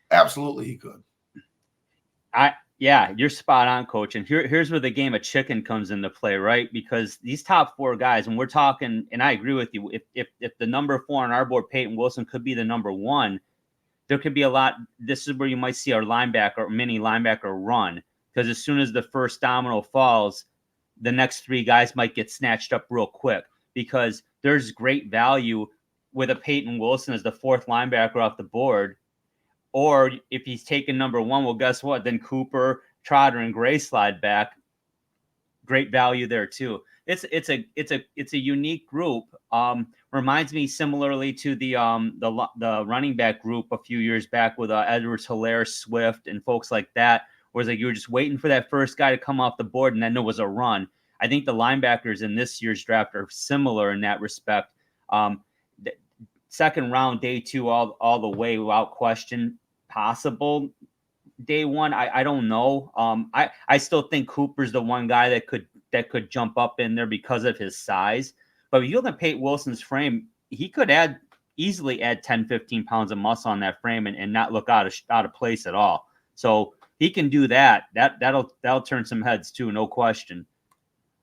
Absolutely, he could. Yeah, you're spot on, coach. And here's where the game of chicken comes into play, right? Because these top four guys, and we're talking, and I agree with you, if the number 4 on our board, Peyton Wilson, could be the number 1, there could be a lot. This is where you might see our linebacker or mini linebacker run, because as soon as the first domino falls, the next 3 guys might get snatched up real quick, because there's great value with a Peyton Wilson as the 4th linebacker off the board. Or if he's taken number 1, well, guess what? Then Cooper, Trotter, and Gray slide back. Great value there too. It's a unique group. Reminds me similarly to the running back group a few years back with Edwards, Hilaire, Swift, and folks like that. Where it's like you were just waiting for that first guy to come off the board, and then there was a run. I think the linebackers in this year's draft are similar in that respect. Second round, day 2, all the way without question. Possible day 1, I don't know. I still think Cooper's the one guy that could jump up in there because of his size. But if you look at Peyton Wilson's frame, he could easily add 10, 15 pounds of muscle on that frame and not look out of place at all. So he can do that. That'll turn some heads too, no question.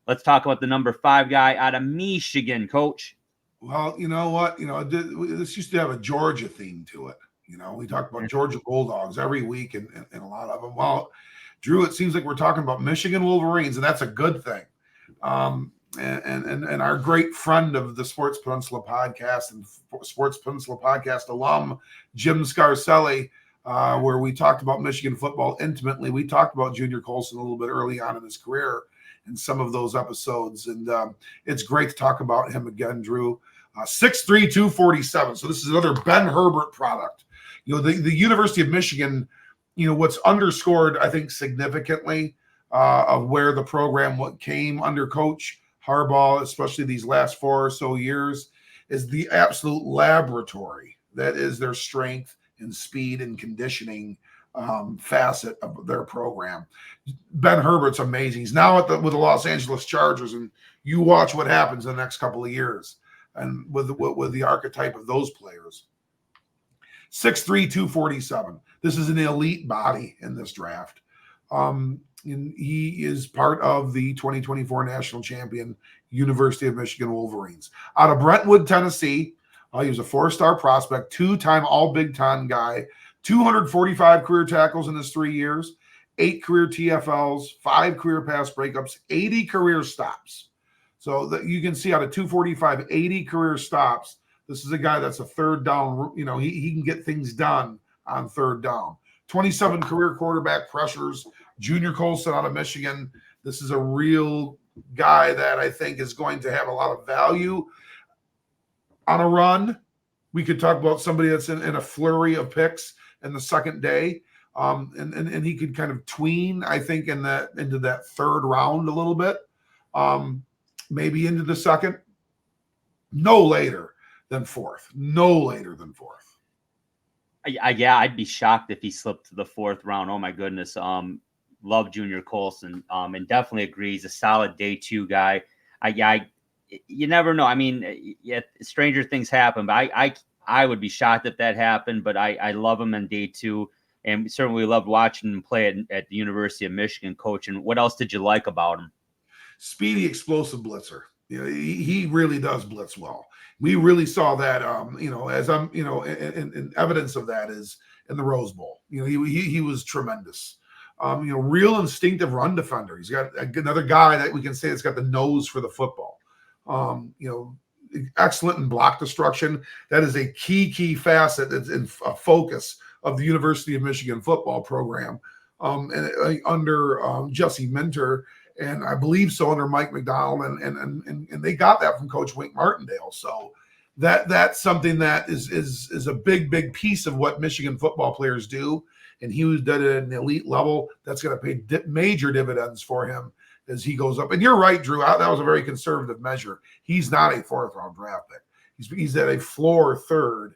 Let's talk about the number 5 guy out of Michigan, coach. Well, you know what? This used to have a Georgia theme to it. We talk about Georgia Bulldogs every week and a lot of them. Well, Drew, it seems like we're talking about Michigan Wolverines, and that's a good thing. And our great friend of the Sports Peninsula podcast and Sports Peninsula podcast alum, Jim Scarcelli, where we talked about Michigan football intimately. We talked about Junior Colson a little bit early on in his career in some of those episodes. And it's great to talk about him again, Drew. 6'3", 247. So this is another Ben Herbert product. The University of Michigan, what's underscored, I think, significantly of where the program came under Coach Harbaugh, especially these last 4 or so years, is the absolute laboratory that is their strength and speed and conditioning facet of their program. Ben Herbert's amazing. He's now with the Los Angeles Chargers, and you watch what happens in the next couple of years and with the archetype of those players. 6'3", 247. This is an elite body in this draft. And he is part of the 2024 national champion University of Michigan Wolverines. Out of Brentwood, Tennessee, he was a 4-star prospect, 2-time All-Big Ten guy, 245 career tackles in his 3 years, 8 career TFLs, 5 career pass breakups, 80 career stops. So that you can see out of 245, 80 career stops. This is a guy that's a third down. He can get things done on third down. 27 career quarterback pressures. Junior Colson out of Michigan. This is a real guy that I think is going to have a lot of value on a run. We could talk about somebody that's in a flurry of picks in the second day. And he could kind of tween, I think, into that third round a little bit. Maybe into the second. No later than 4th. No later than 4th. Yeah, I'd be shocked if he slipped to the 4th round. Oh my goodness. Love Junior Colson. And definitely agree. He's a solid day 2 guy. You never know. I mean, stranger things happen, but I would be shocked if that happened. But I love him in day 2, and certainly loved watching him play at the University of Michigan. Coach, and what else did you like about him? Speedy, explosive blitzer. He really does blitz well. We really saw that, as I'm, and evidence of that is in the Rose Bowl. He was tremendous. Real instinctive run defender. He's got another guy that we can say has got the nose for the football. Excellent in block destruction. That is a key facet that's in a focus of the University of Michigan football program. And under Jesse Minter, and I believe so under Mike McDonald, and they got that from Coach Wink Martindale. So that's something that is a big piece of what Michigan football players do. And he was done at an elite level. That's going to pay major dividends for him as he goes up. And you're right, Drew. That was a very conservative measure. He's not a 4th round draft pick. He's at a floor 3rd,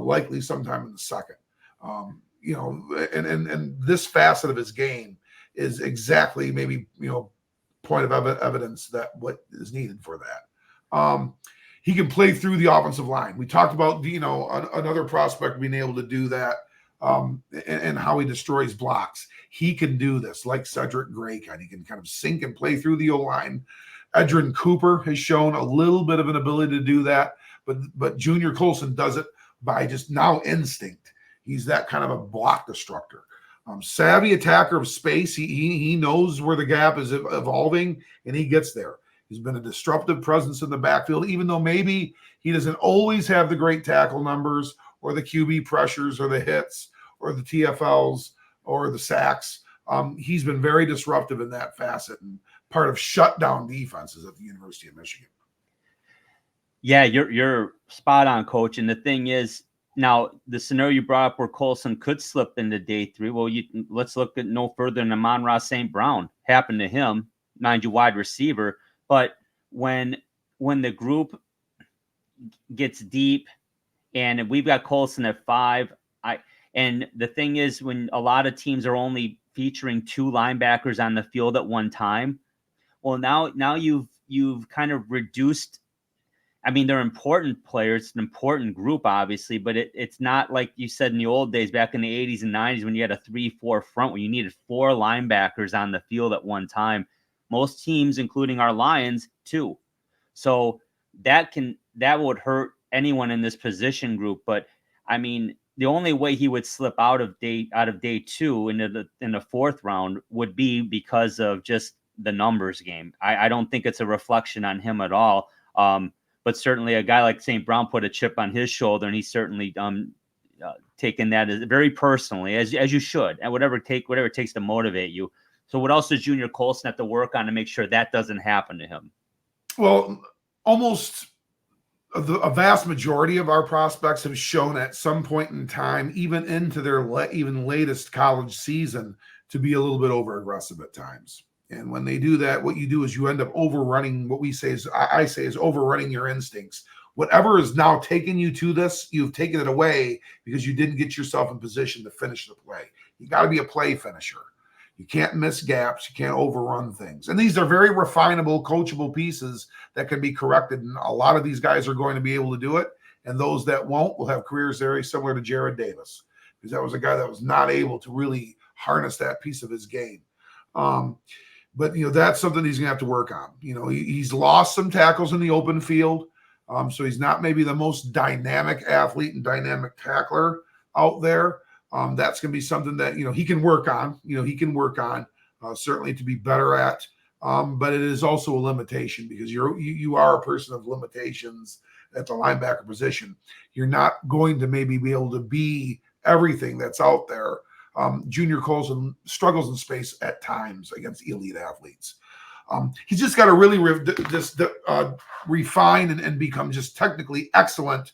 likely sometime in the 2nd. And this facet of his game is exactly maybe, point of evidence that what is needed for that. He can play through the offensive line. We talked about, another prospect being able to do that and how he destroys blocks. He can do this like Cedric Gray kind. He can kind of sink and play through the O-line. Edgerrin Cooper has shown a little bit of an ability to do that, but Junior Colson does it by just now instinct. He's that kind of a block destructor. Savvy attacker of space. He knows where the gap is evolving, and he gets there. He's been a disruptive presence in the backfield, even though maybe he doesn't always have the great tackle numbers or the QB pressures or the hits or the TFLs or the sacks. He's been very disruptive in that facet and part of shutdown defenses at the University of Michigan. Yeah, you're spot on, Coach. And the thing is, now the scenario you brought up where Colson could slip into day 3. Well, let's look at no further than Amon-Ra St. Brown. Happened to him, mind you, wide receiver. But when the group gets deep, and we've got Colson at 5, and the thing is, when a lot of teams are only featuring 2 linebackers on the field at one time, well, now you've kind of reduced. I mean, they're important players, an important group, obviously, but it's not like you said in the old days back in the 80s and 90s when you had a 3-4 front where you needed 4 linebackers on the field at one time. Most teams, including our Lions, 2. So that would hurt anyone in this position group. But I mean, the only way he would slip out of day 2 in the 4th round would be because of just the numbers game. I don't think it's a reflection on him at all. But certainly a guy like St. Brown put a chip on his shoulder, and he's certainly taken that as very personally, as you should, and whatever it takes to motivate you. So what else does Junior Colson have to work on to make sure that doesn't happen to him? Well, almost a vast majority of our prospects have shown at some point in time, even into their even latest college season, to be a little bit over aggressive at times. And when they do that, what you do is you end up overrunning what I say is overrunning your instincts. Whatever is now taking you to this, you've taken it away because you didn't get yourself in position to finish the play. You got to be a play finisher. You can't miss gaps. You can't overrun things. And these are very refinable, coachable pieces that can be corrected. And a lot of these guys are going to be able to do it. And those that won't will have careers very similar to Jared Davis, because that was a guy that was not able to really harness that piece of his game. But, that's something he's going to have to work on. He's lost some tackles in the open field. So he's not maybe the most dynamic athlete and dynamic tackler out there. That's going to be something that, he can work on. Certainly to be better at. But it is also a limitation because you are a person of limitations at the linebacker position. You're not going to maybe be able to be everything that's out there. Junior Colson struggles in space at times against elite athletes. He's just got to really refine and become just technically excellent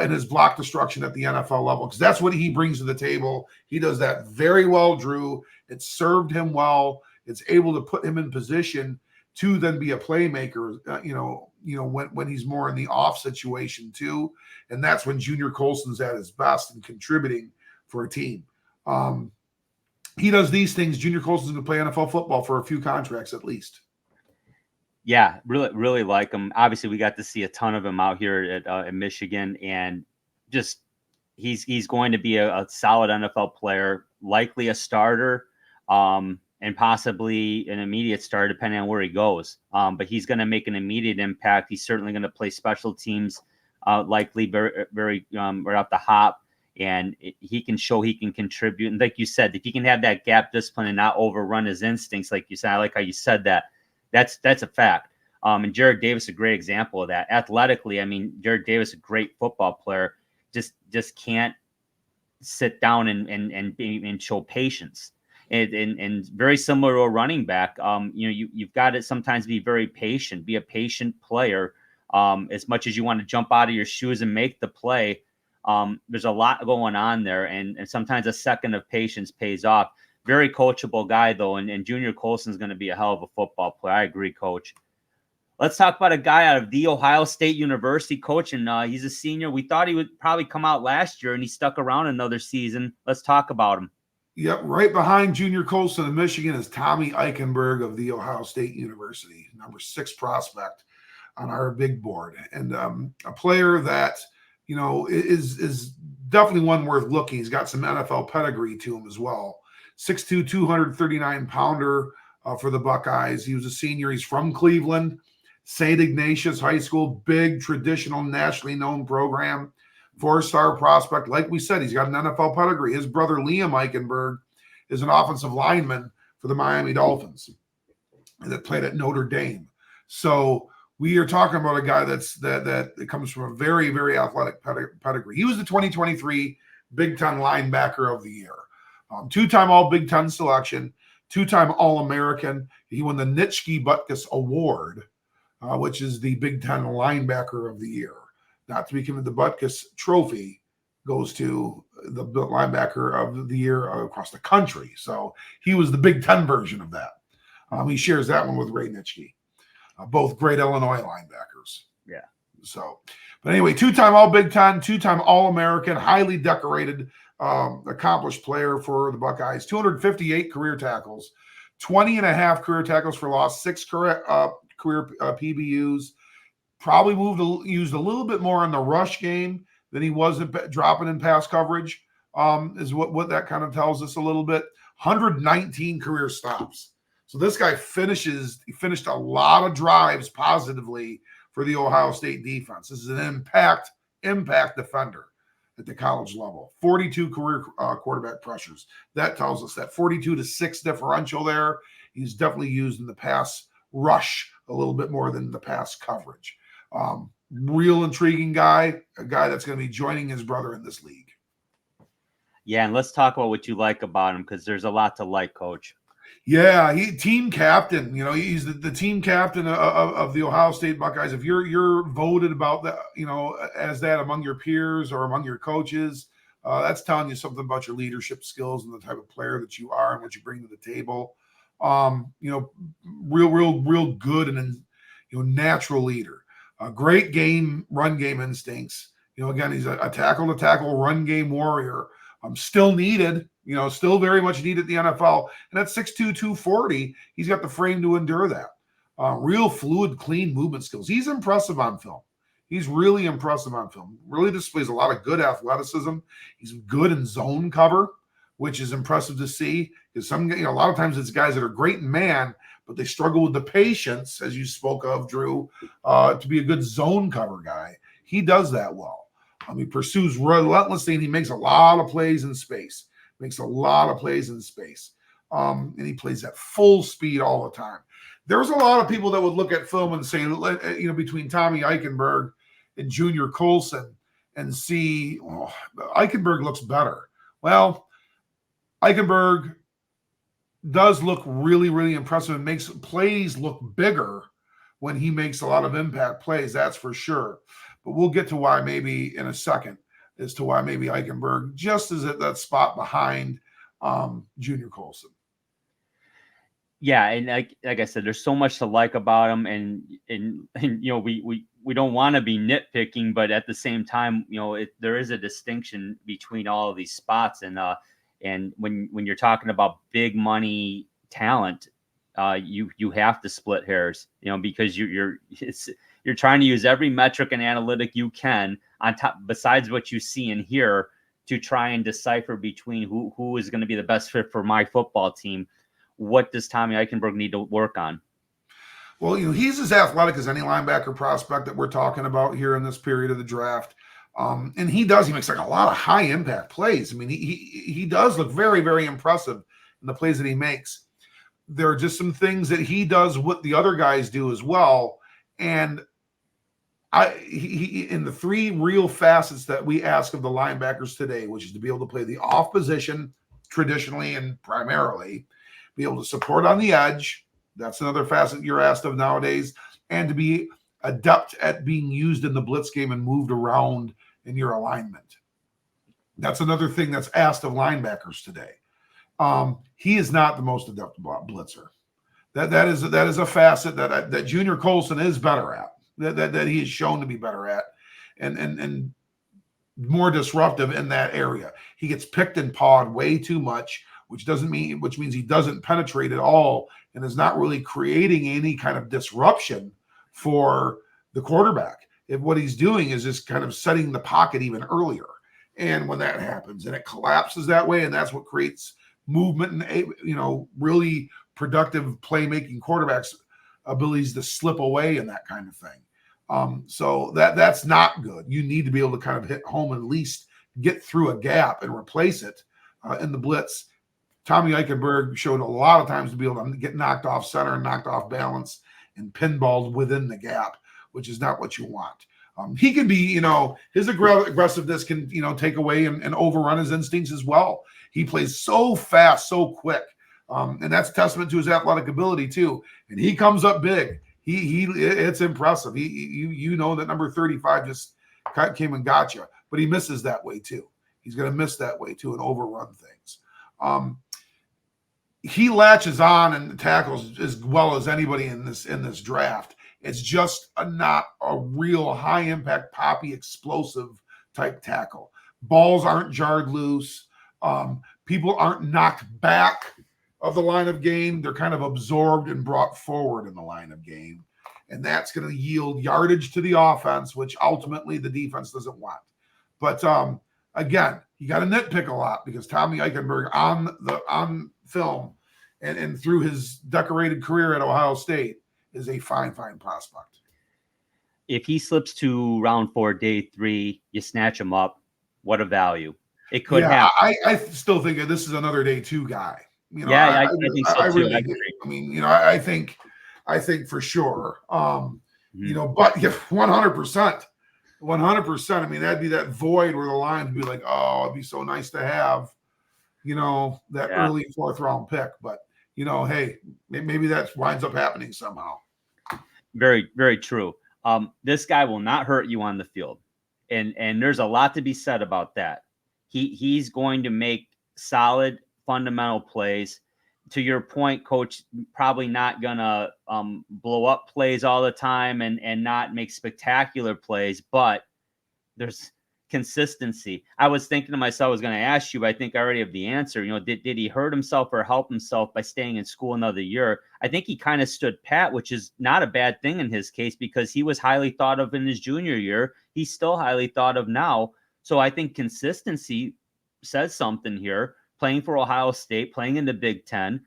in his block destruction at the NFL level, because that's what he brings to the table. He does that very well, Drew. It served him well. It's able to put him in position to then be a playmaker, when he's more in the off situation too. And that's when Junior Colson's at his best and contributing for a team. He does these things. Junior Colson's going to play NFL football for a few contracts at least. Yeah, really, really like him. Obviously, we got to see a ton of him out here at Michigan, and just he's going to be a solid NFL player, likely a starter, and possibly an immediate starter depending on where he goes. But he's going to make an immediate impact. He's certainly going to play special teams, likely very, very right off the hop. And he can show he can contribute. And like you said, if he can have that gap discipline and not overrun his instincts, like you said, I like how you said that. That's a fact. And Jared Davis, a great example of that. Athletically, I mean, Jared Davis, a great football player, just can't sit down and show patience. And very similar to a running back, you've got to sometimes be very patient, be a patient player. As much as you want to jump out of your shoes and make the play, there's a lot going on there, and sometimes a second of patience pays off. Very coachable guy, though, and Junior Colson's going to be a hell of a football player. I agree, Coach. Let's talk about a guy out of The Ohio State University, Coach, and he's a senior. We thought he would probably come out last year, and he stuck around another season. Let's talk about him. Yep, right behind Junior Colson in Michigan is Tommy Eichenberg of The Ohio State University, number 6 prospect on our big board, and a player that is definitely one worth looking. He's got some NFL pedigree to him as well. 6'2", 239-pounder for the Buckeyes. He was a senior. He's from Cleveland, St. Ignatius High School, big traditional nationally known program, 4-star prospect. Like we said, he's got an NFL pedigree. His brother Liam Eichenberg is an offensive lineman for the Miami Dolphins that played at Notre Dame. So we are talking about a guy that comes from a very, very athletic pedigree. He was the 2023 Big Ten linebacker of the year. Two-time All-Big Ten selection, two-time All-American. He won the Nitschke Butkus Award, which is the Big Ten linebacker of the year. Not to be given the Butkus Trophy goes to the linebacker of the year across the country. So he was the Big Ten version of that. He shares that one with Ray Nitschke. Both great Illinois linebackers. Yeah. So, but anyway, two-time All-Big Ten, two-time All-American, highly decorated, accomplished player for the Buckeyes. 258 career tackles, 20 and a half career tackles for loss, 6 career PBUs. Probably used a little bit more in the rush game than he was dropping in pass coverage, is what that kind of tells us a little bit. 119 career stops. So this guy finished a lot of drives positively for the Ohio State defense. This is an impact defender at the college level. 42 career quarterback pressures. That tells us that 42-6 differential there. He's definitely used in the pass rush a little bit more than the pass coverage. Real intriguing guy, a guy that's going to be joining his brother in this league. Yeah, and let's talk about what you like about him, because there's a lot to like, Coach. Yeah, he team captain. You know, he's the team captain of the Ohio State Buckeyes. If you're voted about that, you know, as that among your peers or among your coaches, that's telling you something about your leadership skills and the type of player that you are and what you bring to the table. You know, real good and natural leader. A great run game instincts. You know, again, he's a tackle-to-tackle run game warrior. Still needed, still very much needed the NFL. And at 6'2", 240, he's got the frame to endure that. Real fluid, clean movement skills. He's impressive on film. He's really impressive on film. Really displays a lot of good athleticism. He's good in zone cover, which is impressive to see. Because a lot of times it's guys that are great in man, but they struggle with the patience, as you spoke of, Drew, to be a good zone cover guy. He does that well. He pursues relentlessly, and he makes a lot of plays in space. And he plays at full speed all the time. There's a lot of people that would look at film and say, between Tommy Eichenberg and Junior Colson and see, Eichenberg looks better. Well, Eichenberg does look really, really impressive and makes plays look bigger when he makes a lot of impact plays, that's for sure. But we'll get to why maybe in a second as to why maybe Eichenberg just is at that spot behind Junior Colson. Yeah, and like I said, there's so much to like about him, and we don't want to be nitpicking, but at the same time, there is a distinction between all of these spots, and when you're talking about big money talent, you have to split hairs, because you're trying to use every metric and analytic you can on top, besides what you see and hear, to try and decipher between who is going to be the best fit for my football team. What does Tommy Eichenberg need to work on? Well, he's as athletic as any linebacker prospect that we're talking about here in this period of the draft. And he makes like a lot of high impact plays. I mean, he does look very, very impressive in the plays that he makes. There are just some things that he does what the other guys do as well. And he in the three real facets that we ask of the linebackers today, which is to be able to play the off position traditionally and primarily, be able to support on the edge. That's another facet you're asked of nowadays. And to be adept at being used in the blitz game and moved around in your alignment. That's another thing that's asked of linebackers today. He is not the most adept blitzer. That is a facet that Junior Colson is better at. That he is shown to be better at, and more disruptive in that area. He gets picked and pawed way too much, which means he doesn't penetrate at all and is not really creating any kind of disruption for the quarterback. What he's doing is just kind of setting the pocket even earlier. And when that happens and it collapses that way, and that's what creates movement and, really productive playmaking quarterbacks abilities to slip away and that kind of thing. So that's not good. You need to be able to kind of hit home and at least get through a gap and replace it in the blitz. Tommy Eichenberg showed a lot of times to be able to get knocked off center and knocked off balance and pinballed within the gap, which is not what you want. He can be, his aggressiveness can, take away and overrun his instincts as well. He plays so fast, so quick. And that's a testament to his athletic ability too. And he comes up big. It's impressive. You know that number 35 just came and got you, but he misses that way too. He's going to miss that way too and overrun things. He latches on and tackles as well as anybody in this draft. It's just not a real high impact, poppy, explosive type tackle. Balls aren't jarred loose. People aren't knocked back of the line of game. They're kind of absorbed and brought forward in the line of game. And that's going to yield yardage to the offense, which ultimately the defense doesn't want. But again, you got to nitpick a lot because Tommy Eichenberg on film and through his decorated career at Ohio State is a fine prospect. If he slips to round 4, day 3, you snatch him up. What a value. It could happen. I still think this is another day 2 guy. I think so too. I really do. I mean, I think for sure. But 100%. I mean, that'd be that void where the Lions would be like, oh, it'd be so nice to have, that early 4th round pick. But, hey, maybe that winds up happening somehow. Very, very true. This guy will not hurt you on the field. And there's a lot to be said about that. He's going to make solid fundamental plays. To your point, Coach, probably not gonna blow up plays all the time and not make spectacular plays, but there's consistency. I was thinking to myself, I was going to ask you, but I think I already have the answer. Did he hurt himself or help himself by staying in school another year? I think he kind of stood pat, which is not a bad thing in his case because he was highly thought of in his junior year. He's still highly thought of now. So I think consistency says something here. Playing for Ohio State, playing in the Big Ten.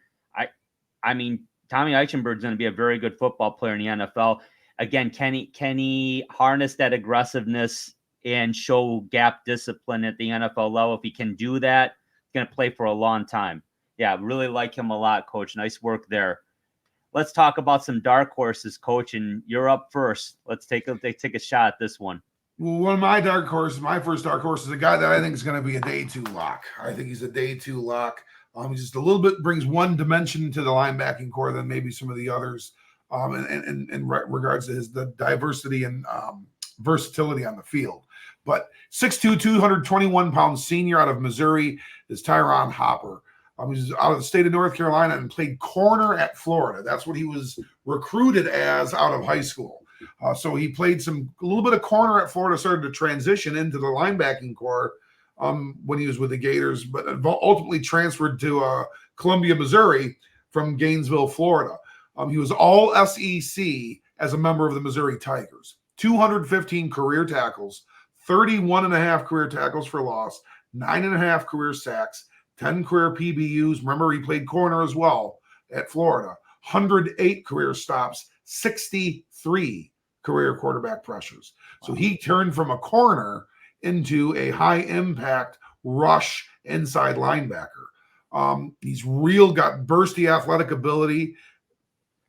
I mean, Tommy Eichenberg is going to be a very good football player in the NFL. Again, can he harness that aggressiveness and show gap discipline at the NFL level? If he can do that, he's going to play for a long time. Yeah, really like him a lot, Coach. Nice work there. Let's talk about some dark horses, Coach, and you're up first. Let's take a shot at this one. Well, one of my first dark horse is a guy that I think is going to be a day 2 lock. I think he's a day 2 lock. Just a little bit brings one dimension to the linebacking core than maybe some of the others in regards to the diversity and versatility on the field. But 6'2", 221-pound senior out of Missouri is Tyron Hopper. He's out of the state of North Carolina and played corner at Florida. That's what he was recruited as out of high school. So he played a little bit of corner at Florida, started to transition into the linebacking core when he was with the Gators, but ultimately transferred to Columbia, Missouri from Gainesville, Florida. He was all SEC as a member of the Missouri Tigers. 215 career tackles, 31.5 career tackles for loss, 9.5 career sacks, 10 career PBUs. Remember, he played corner as well at Florida. 108 career stops, 63 career quarterback pressures. So he turned from a corner into a high impact rush inside linebacker. He's got bursty athletic ability.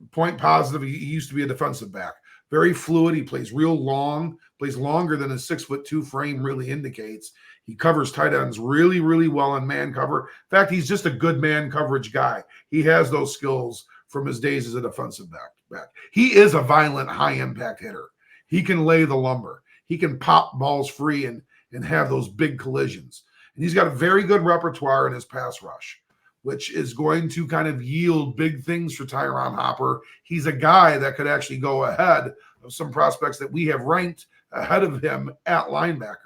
Point positive, he used to be a defensive back. Very fluid. He plays real long, plays longer than his 6'2" frame really indicates. He covers tight ends really, really well in man cover. In fact, he's just a good man coverage guy. He has those skills from his days as a defensive back. He is a violent, high-impact hitter. He can lay the lumber. He can pop balls free and have those big collisions. And he's got a very good repertoire in his pass rush, which is going to kind of yield big things for Tyron Hopper. He's a guy that could actually go ahead of some prospects that we have ranked ahead of him at linebacker.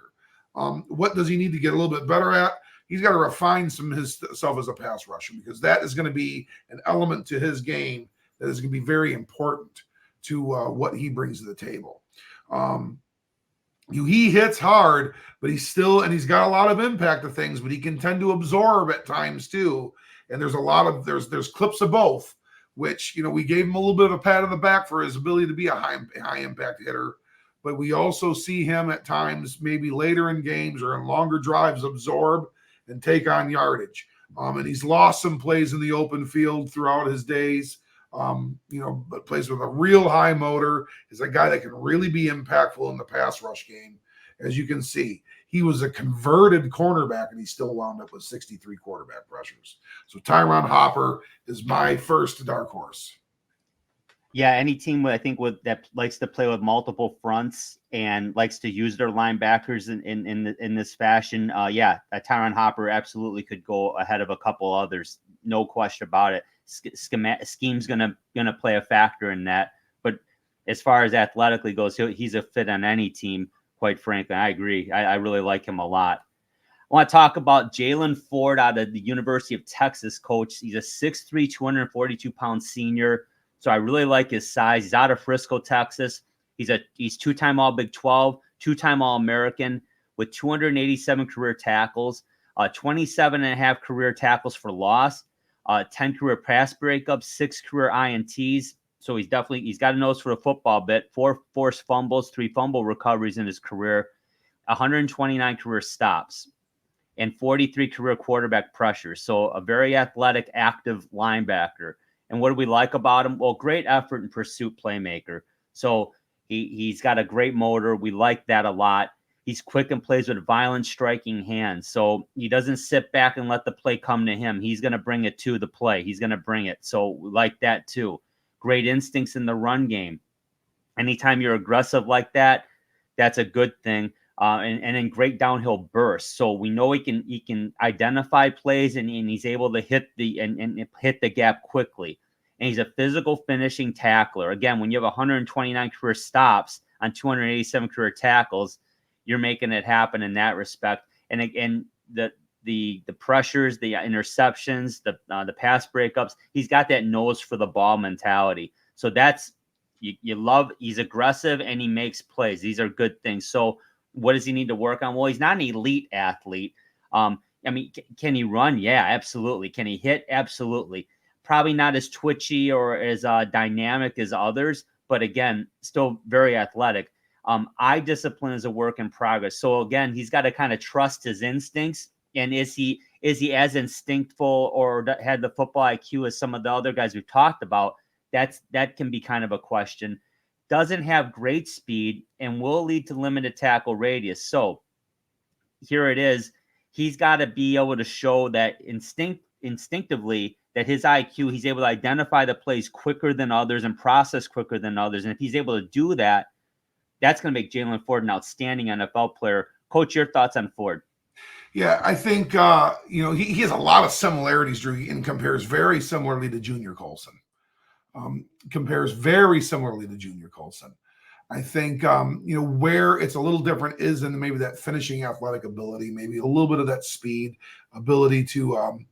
What does he need to get a little bit better at? He's got to refine himself as a pass rusher because that is going to be an element to his game that is going to be very important to what he brings to the table. he hits hard, but he's got a lot of impact to things, but he can tend to absorb at times too. And there's clips of both, which, we gave him a little bit of a pat on the back for his ability to be a high impact hitter. But we also see him at times, maybe later in games or in longer drives, absorb and take on yardage. And he's lost some plays in the open field throughout his days. But plays with a real high motor, is a guy that can really be impactful in the pass rush game. As you can see, he was a converted cornerback and he still wound up with 63 quarterback pressures. So Tyron Hopper is my first dark horse. Yeah, any team that likes to play with multiple fronts and likes to use their linebackers in this fashion, Tyron Hopper absolutely could go ahead of a couple others, no question about it. Scheme's gonna play a factor in that, but as far as athletically goes, he's a fit on any team. Quite frankly, I agree. I really like him a lot. I want to talk about Jalen Ford out of the University of Texas, coach. He's a 6'3", 242-pound senior. So I really like his size. He's out of Frisco, Texas. He's two-time All-Big 12, two-time All-American with 287 career tackles, 27 and a half career tackles for loss, 10 career pass breakups, 6 career INTs. So he's got a nose for the football bit, 4 forced fumbles, 3 fumble recoveries in his career, 129 career stops, and 43 career quarterback pressures. So a very athletic, active linebacker. And what do we like about him? Well, great effort and pursuit playmaker. So he's got a great motor. We like that a lot. He's quick and plays with violent striking hands. So he doesn't sit back and let the play come to him. He's going to bring it to the play. He's going to bring it. So we like that too. Great instincts in the run game. Anytime you're aggressive like that, that's a good thing. And in great downhill bursts. So we know he can identify plays and he's able to hit the gap quickly. And he's a physical finishing tackler. Again, when you have 129 career stops on 287 career tackles, you're making it happen in that respect. And again, the pressures, the interceptions, the pass breakups, he's got that nose for the ball mentality. So that's you love. He's aggressive and he makes plays. These are good things. So what does he need to work on? Well, he's not an elite athlete. Can he run? Yeah, absolutely. Can he hit? Absolutely. Probably not as twitchy or as dynamic as others, but again, still very athletic. Eye discipline is a work in progress. So again, he's got to kind of trust his instincts. And is he as instinctful or had the football IQ as some of the other guys we've talked about? That can be kind of a question. Doesn't have great speed and will lead to limited tackle radius. So here it is. He's got to be able to show that instinctively that his IQ, he's able to identify the plays quicker than others and process quicker than others. And if he's able to do that, that's going to make Jalen Ford an outstanding NFL player. Coach, your thoughts on Ford? Yeah, I think, he has a lot of similarities, Drew, and compares very similarly to Junior Colson. Compares very similarly to Junior Colson. I think, where it's a little different is in maybe that finishing athletic ability, maybe a little bit of that speed, ability to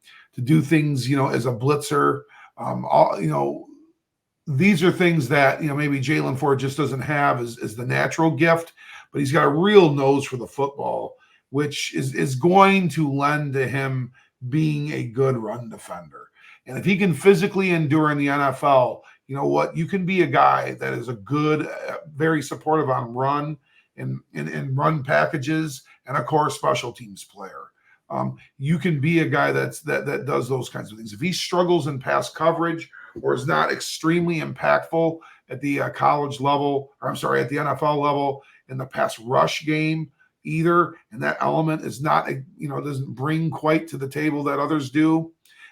do things, as a blitzer. These are things that, maybe Jalen Ford just doesn't have as the natural gift, but he's got a real nose for the football, which is going to lend to him being a good run defender. And if he can physically endure in the NFL, you know what? You can be a guy that is a good, very supportive on run and run packages, and of course, special teams player. You can be a guy that does those kinds of things. If he struggles in pass coverage or is not extremely impactful at the college level, or I'm sorry, at the NFL level in the pass rush game either, and that element is not, doesn't bring quite to the table that others do,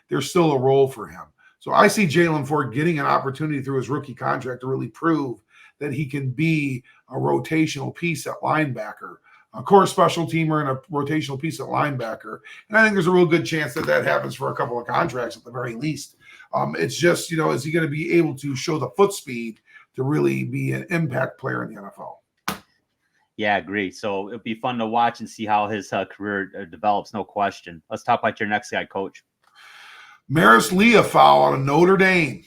there's still a role for him. So I see Jalen Ford getting an opportunity through his rookie contract to really prove that he can be a rotational piece at linebacker, a core special teamer and a rotational piece at linebacker. And I think there's a real good chance that happens for a couple of contracts at the very least. It's just, is he going to be able to show the foot speed to really be an impact player in the NFL? Yeah, I agree. So it'll be fun to watch and see how his career develops, no question. Let's talk about your next guy, Coach. Maris Leafau out of Notre Dame.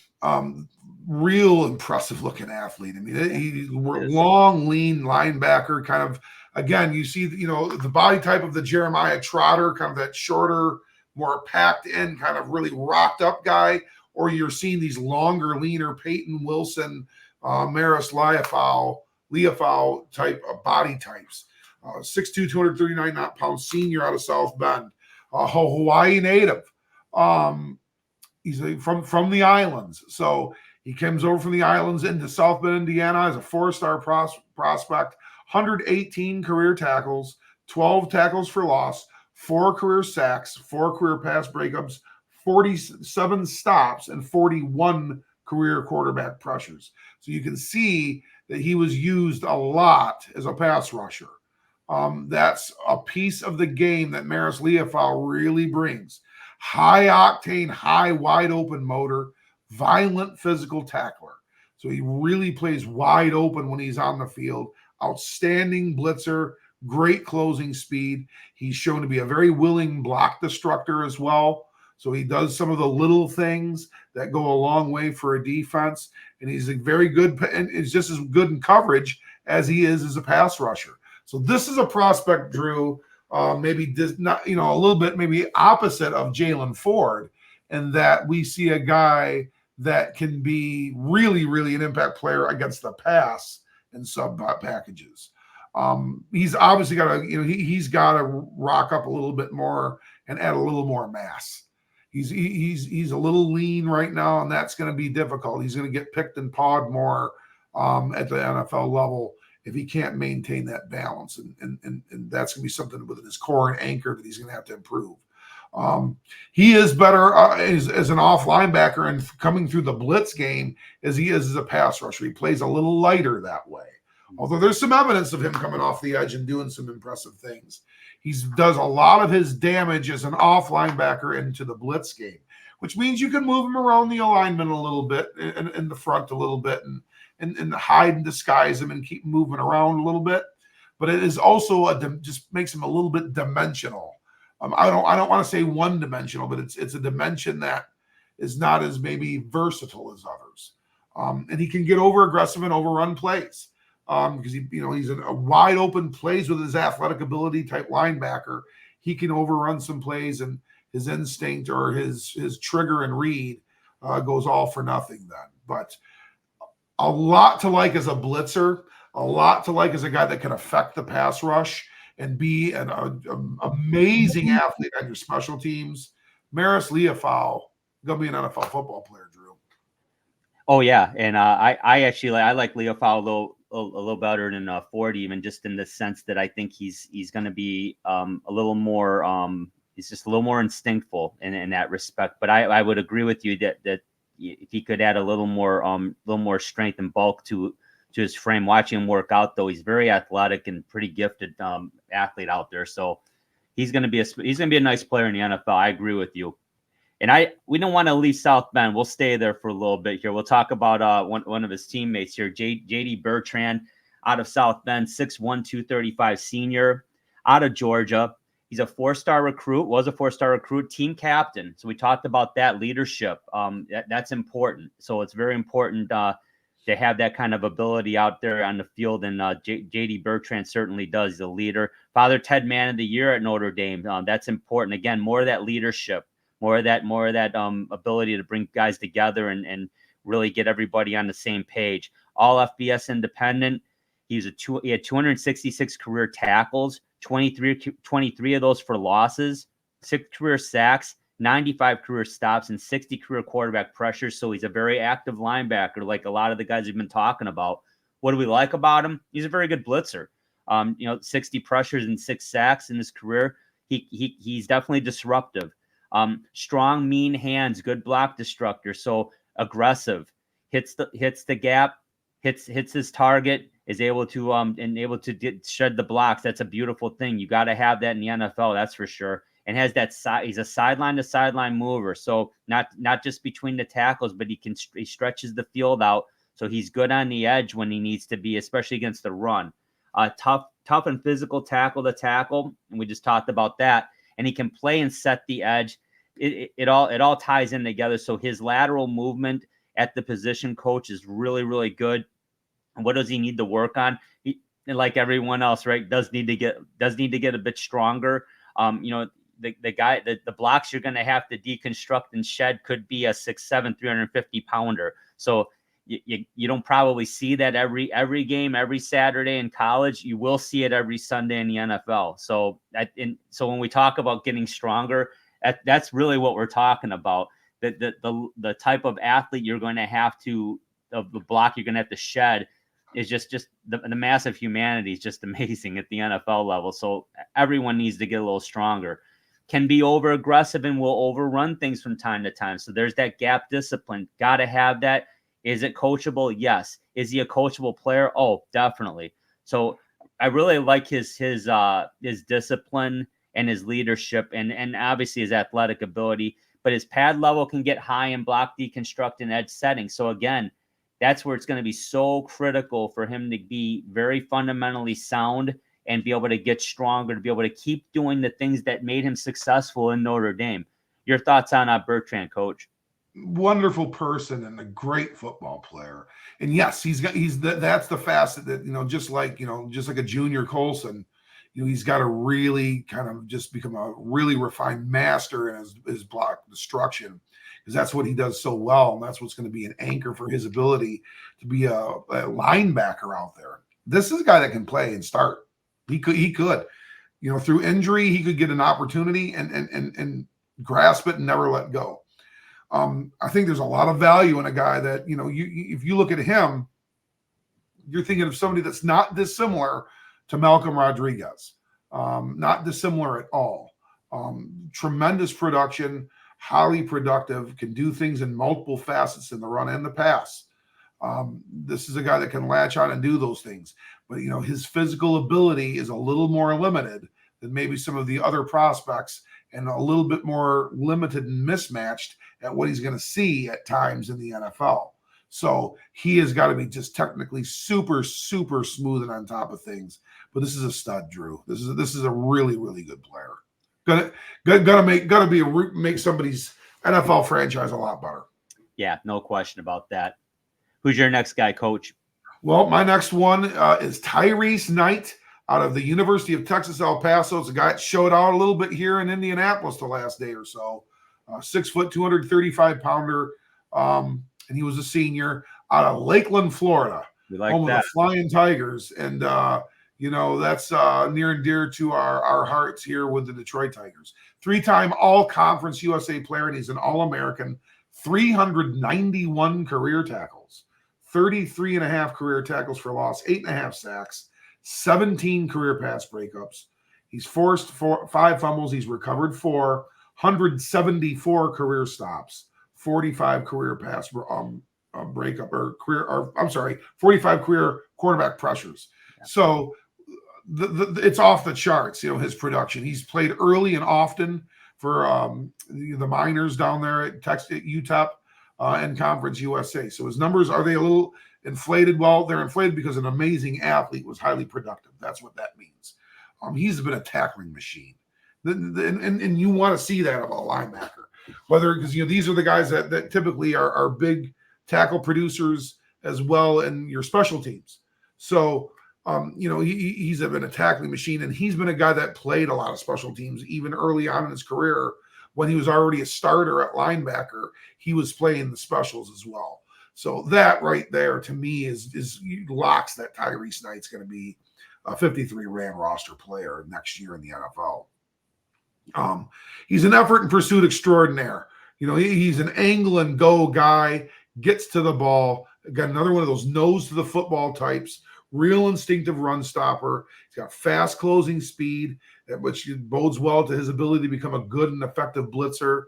Real impressive looking athlete. I mean, he's long, lean linebacker, kind of Again, you see, the body type of the Jeremiah Trotter, kind of that shorter, more packed in, kind of really rocked up guy, or you're seeing these longer, leaner Peyton Wilson, Maris Leafau type of body types. 6'2", 239 pound senior out of South Bend, Hawaii native. He's from the islands, so he comes over from the islands into South Bend, Indiana, as a 4-star prospect. 118 career tackles, 12 tackles for loss, 4 career sacks, 4 career pass breakups, 47 stops, and 41 career quarterback pressures. So you can see that he was used a lot as a pass rusher. That's a piece of the game that Maris Leafau really brings. High octane, high wide open motor, violent physical tackler. So he really plays wide open when he's on the field. Outstanding blitzer, great closing speed. He's shown to be a very willing block destructor as well. So he does some of the little things that go a long way for a defense. And he's very good, and is just as good in coverage as he is as a pass rusher. So this is a prospect, Drew, maybe not, a little bit maybe opposite of Jalen Ford, in that we see a guy that can be really, really an impact player against the pass and sub packages. He's obviously got to, he's got to rock up a little bit more and add a little more mass. He's a little lean right now, and that's going to be difficult. He's going to get picked and pawed more at the NFL level if he can't maintain that balance, and that's going to be something within his core and anchor that he's going to have to improve. He is better as an off linebacker and coming through the blitz game as he is as a pass rusher. He plays a little lighter that way. Although there's some evidence of him coming off the edge and doing some impressive things. He does a lot of his damage as an off linebacker into the blitz game, which means you can move him around the alignment a little bit, in the front a little bit, and hide and disguise him and keep moving around a little bit. But it is also just makes him a little bit dimensional. I don't want to say one-dimensional, but it's a dimension that is not as maybe versatile as others. And he can get over aggressive and overrun plays because he's a wide open plays with his athletic ability type linebacker. He can overrun some plays, and his instinct or his trigger and read goes all for nothing then. But a lot to like as a blitzer, a lot to like as a guy that can affect the pass rush and be an amazing athlete on your special teams. Maris Leafau going to be an NFL football player, Drew. Oh yeah, and I like Leafau a little better than Ford, even just in the sense that I think he's going to be a little more he's just a little more instinctful in that respect. But I would agree with you that if he could add a little more strength and bulk to his frame. Watching him work out, though, he's very athletic and pretty gifted athlete out there. So he's going to be a nice player in the NFL. I agree with you. And we don't want to leave South Bend. We'll stay there for a little bit here. We'll talk about one of his teammates here, J.D. Bertrand, out of South Bend, 6'1", 235 senior, out of Georgia. He's a 4-star recruit, team captain. So we talked about that leadership. That's important. So it's very important to have that kind of ability out there on the field, and J.D. Bertrand certainly does. He's a leader. Father Ted Man of the Year at Notre Dame. That's important. Again, more of that leadership, more of that ability to bring guys together and really get everybody on the same page. All FBS independent. He had 266 career tackles, 23 of those for losses, 6 career sacks, 95 career stops, and 60 career quarterback pressures. So he's a very active linebacker, like a lot of the guys we've been talking about. What do we like about him? He's a very good blitzer. 60 pressures and 6 sacks in his career. He's definitely disruptive. Strong, mean hands, good block destructor. So aggressive, hits the gap, hits his target, is able to shed the blocks. That's a beautiful thing. You got to have that in the NFL, that's for sure. And has that he's a sideline to sideline mover. So not just between the tackles, but he stretches the field out. So he's good on the edge when he needs to be, especially against the run. Tough and physical tackle to tackle. And we just talked about that. And he can play and set the edge. It all ties in together. So his lateral movement at the position coach is really, really good. And what does he need to work on? like everyone else, right, does need to get a bit stronger. You know, the blocks you're going to have to deconstruct and shed could be a 6'7", 350-pounder. So you don't probably see that every game, every Saturday in college. You will see it every Sunday in the NFL. So so when we talk about getting stronger, that's really what we're talking about. The type of athlete you're going to have to, of the block you're going to have to shed, is just the massive humanity is just amazing at the NFL level. So everyone needs to get a little stronger. Can be over aggressive and will overrun things from time to time. So there's that gap discipline. Got to have that. Is it coachable? Yes. Is he a coachable player? Oh, definitely. So I really like his discipline and his leadership, and obviously his athletic ability. But his pad level can get high in block deconstruct and edge setting. So again, that's where it's going to be so critical for him to be very fundamentally sound and be able to get stronger, to be able to keep doing the things that made him successful in Notre Dame. Your thoughts on Bertrand, Coach? Wonderful person and a great football player. And yes, that's the facet that, just like a junior Colson, he's got to really kind of just become a really refined master in his block destruction, because that's what he does so well. And that's what's going to be an anchor for his ability to be a linebacker out there. This is a guy that can play and start. He could, through injury, he could get an opportunity and grasp it and never let go. I think there's a lot of value in a guy that, if you look at him, you're thinking of somebody that's not dissimilar to Malcolm Rodriguez, not dissimilar at all. Tremendous production, highly productive, can do things in multiple facets in the run and the pass. This is a guy that can latch on and do those things. But, his physical ability is a little more limited than maybe some of the other prospects, and a little bit more limited and mismatched at what he's going to see at times in the NFL. So he has got to be just technically super, super smooth and on top of things. But this is a stud, Drew. This is a really, really good player. Gonna make somebody's NFL franchise a lot better. Yeah, no question about that. Who's your next guy, Coach? Well, my next one is Tyrese Knight out of the University of Texas, El Paso. It's a guy that showed out a little bit here in Indianapolis the last day or so. 6 foot, 235-pounder. And he was a senior out of Lakeland, Florida. We like home that. of the Flying Tigers. And, that's near and dear to our hearts here with the Detroit Tigers. 3-time All-Conference USA player, and he's an All-American. 391 career tackles. 33.5 career tackles for loss. 8.5 sacks. 17 career pass breakups. He's forced 5 fumbles. He's recovered 4. 174 career stops, 45 career pass breakup, 45 career quarterback pressures. Yeah. So it's off the charts, his production. He's played early and often for the minors down there at UTEP and Conference USA. So his numbers, are they a little inflated? Well, they're inflated because an amazing athlete was highly productive. That's what that means. He's been a tackling machine. And you want to see that of a linebacker, because these are the guys that typically are big tackle producers as well in your special teams. So he's been a tackling machine, and he's been a guy that played a lot of special teams even early on in his career. When he was already a starter at linebacker, he was playing the specials as well. So that right there to me is locks that Tyrese Knight's going to be a 53-man roster player next year in the NFL. He's an effort and pursuit extraordinaire. He's an angle and go guy, gets to the ball. Got another one of those nose to the football types, real instinctive run stopper. He's got fast closing speed, which bodes well to his ability to become a good and effective blitzer.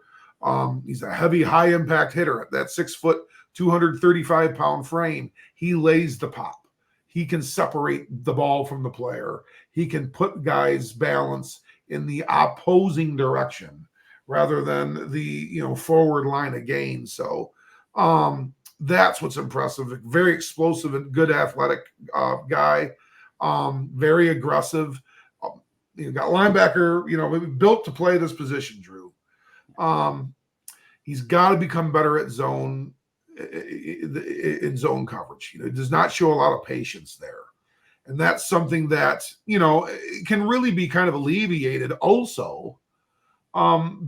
He's a heavy, high impact hitter at that 6 foot, 235-pound frame. He lays the pop. He can separate the ball from the player. He can put guys' balance in the opposing direction rather than the forward line of gain. So that's what's impressive. Very explosive and good athletic guy. Very aggressive. Got linebacker, built to play this position, Drew. He's got to become better at zone coverage. It does not show a lot of patience there. And that's something that, can really be kind of alleviated also,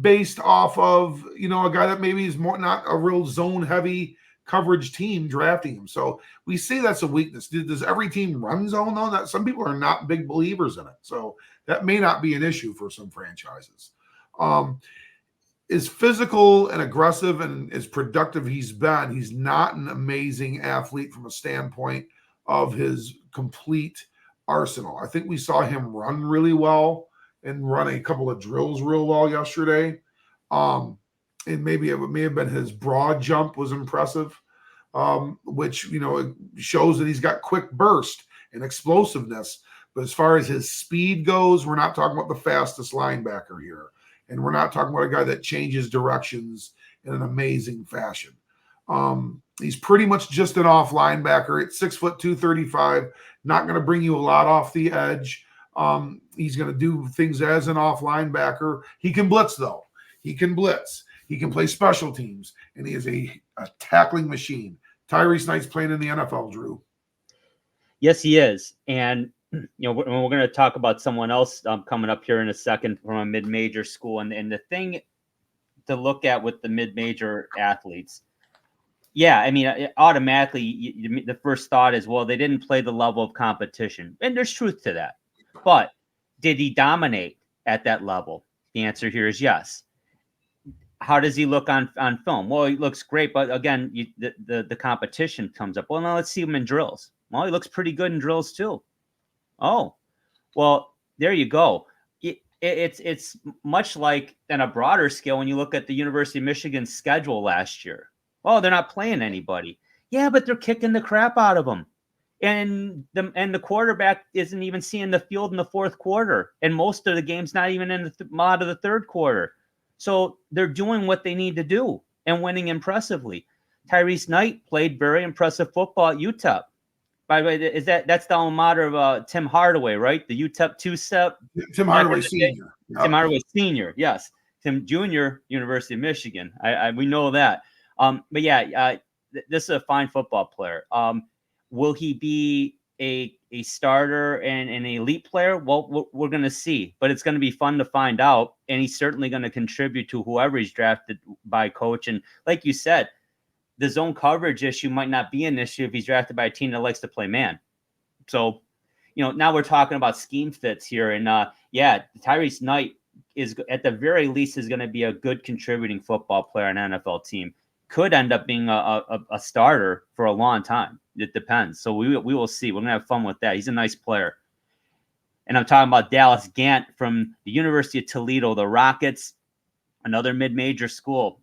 based off of, a guy that maybe is more not a real zone heavy coverage team drafting him. So we say that's a weakness. Does every team run zone though? That some people are not big believers in it. So that may not be an issue for some franchises. As physical and aggressive and as productive he's been, he's not an amazing athlete from a standpoint of his complete arsenal. I think we saw him run really well and run a couple of drills real well yesterday. And maybe it may have been his broad jump was impressive, which, it shows that he's got quick burst and explosiveness. But as far as his speed goes, we're not talking about the fastest linebacker here. And we're not talking about a guy that changes directions in an amazing fashion. He's pretty much just an off linebacker at 6'2", 235. Not going to bring you a lot off the edge. He's going to do things as an off linebacker. He can blitz, though. He can blitz. He can play special teams. And he is a tackling machine. Tyrese Knight's playing in the NFL, Drew. Yes, he is. And we're going to talk about someone else coming up here in a second from a mid-major school. And the thing to look at with the mid-major athletes, automatically the first thought is, well, they didn't play the level of competition. And there's truth to that. But did he dominate at that level? The answer here is yes. How does he look on film? Well, he looks great. But again, the competition comes up. Well, now let's see him in drills. Well, he looks pretty good in drills too. Oh, well, there you go. It's much like on a broader scale when you look at the University of Michigan's schedule last year. Oh, they're not playing anybody. Yeah, but they're kicking the crap out of them. And the quarterback isn't even seeing the field in the fourth quarter. And most of the game's not even in the out of the third quarter. So they're doing what they need to do and winning impressively. Tyrese Knight played very impressive football at UTEP. By the way, that's the alma mater of Tim Hardaway, right? The UTEP two-step. Tim Hardaway Sr. Yep. Tim Hardaway Sr., yes. Tim Jr., University of Michigan. We know that. This is a fine football player. Will he be a starter and an elite player? Well, we're going to see. But it's going to be fun to find out. And he's certainly going to contribute to whoever he's drafted by coach. And like you said, the zone coverage issue might not be an issue if he's drafted by a team that likes to play man. So, now we're talking about scheme fits here. And Tyrese Knight is at the very least is going to be a good contributing football player on an NFL team. Could end up being a starter for a long time. It depends. So we will see. We're going to have fun with that. He's a nice player. And I'm talking about Dallas Gant from the University of Toledo, the Rockets, another mid-major school.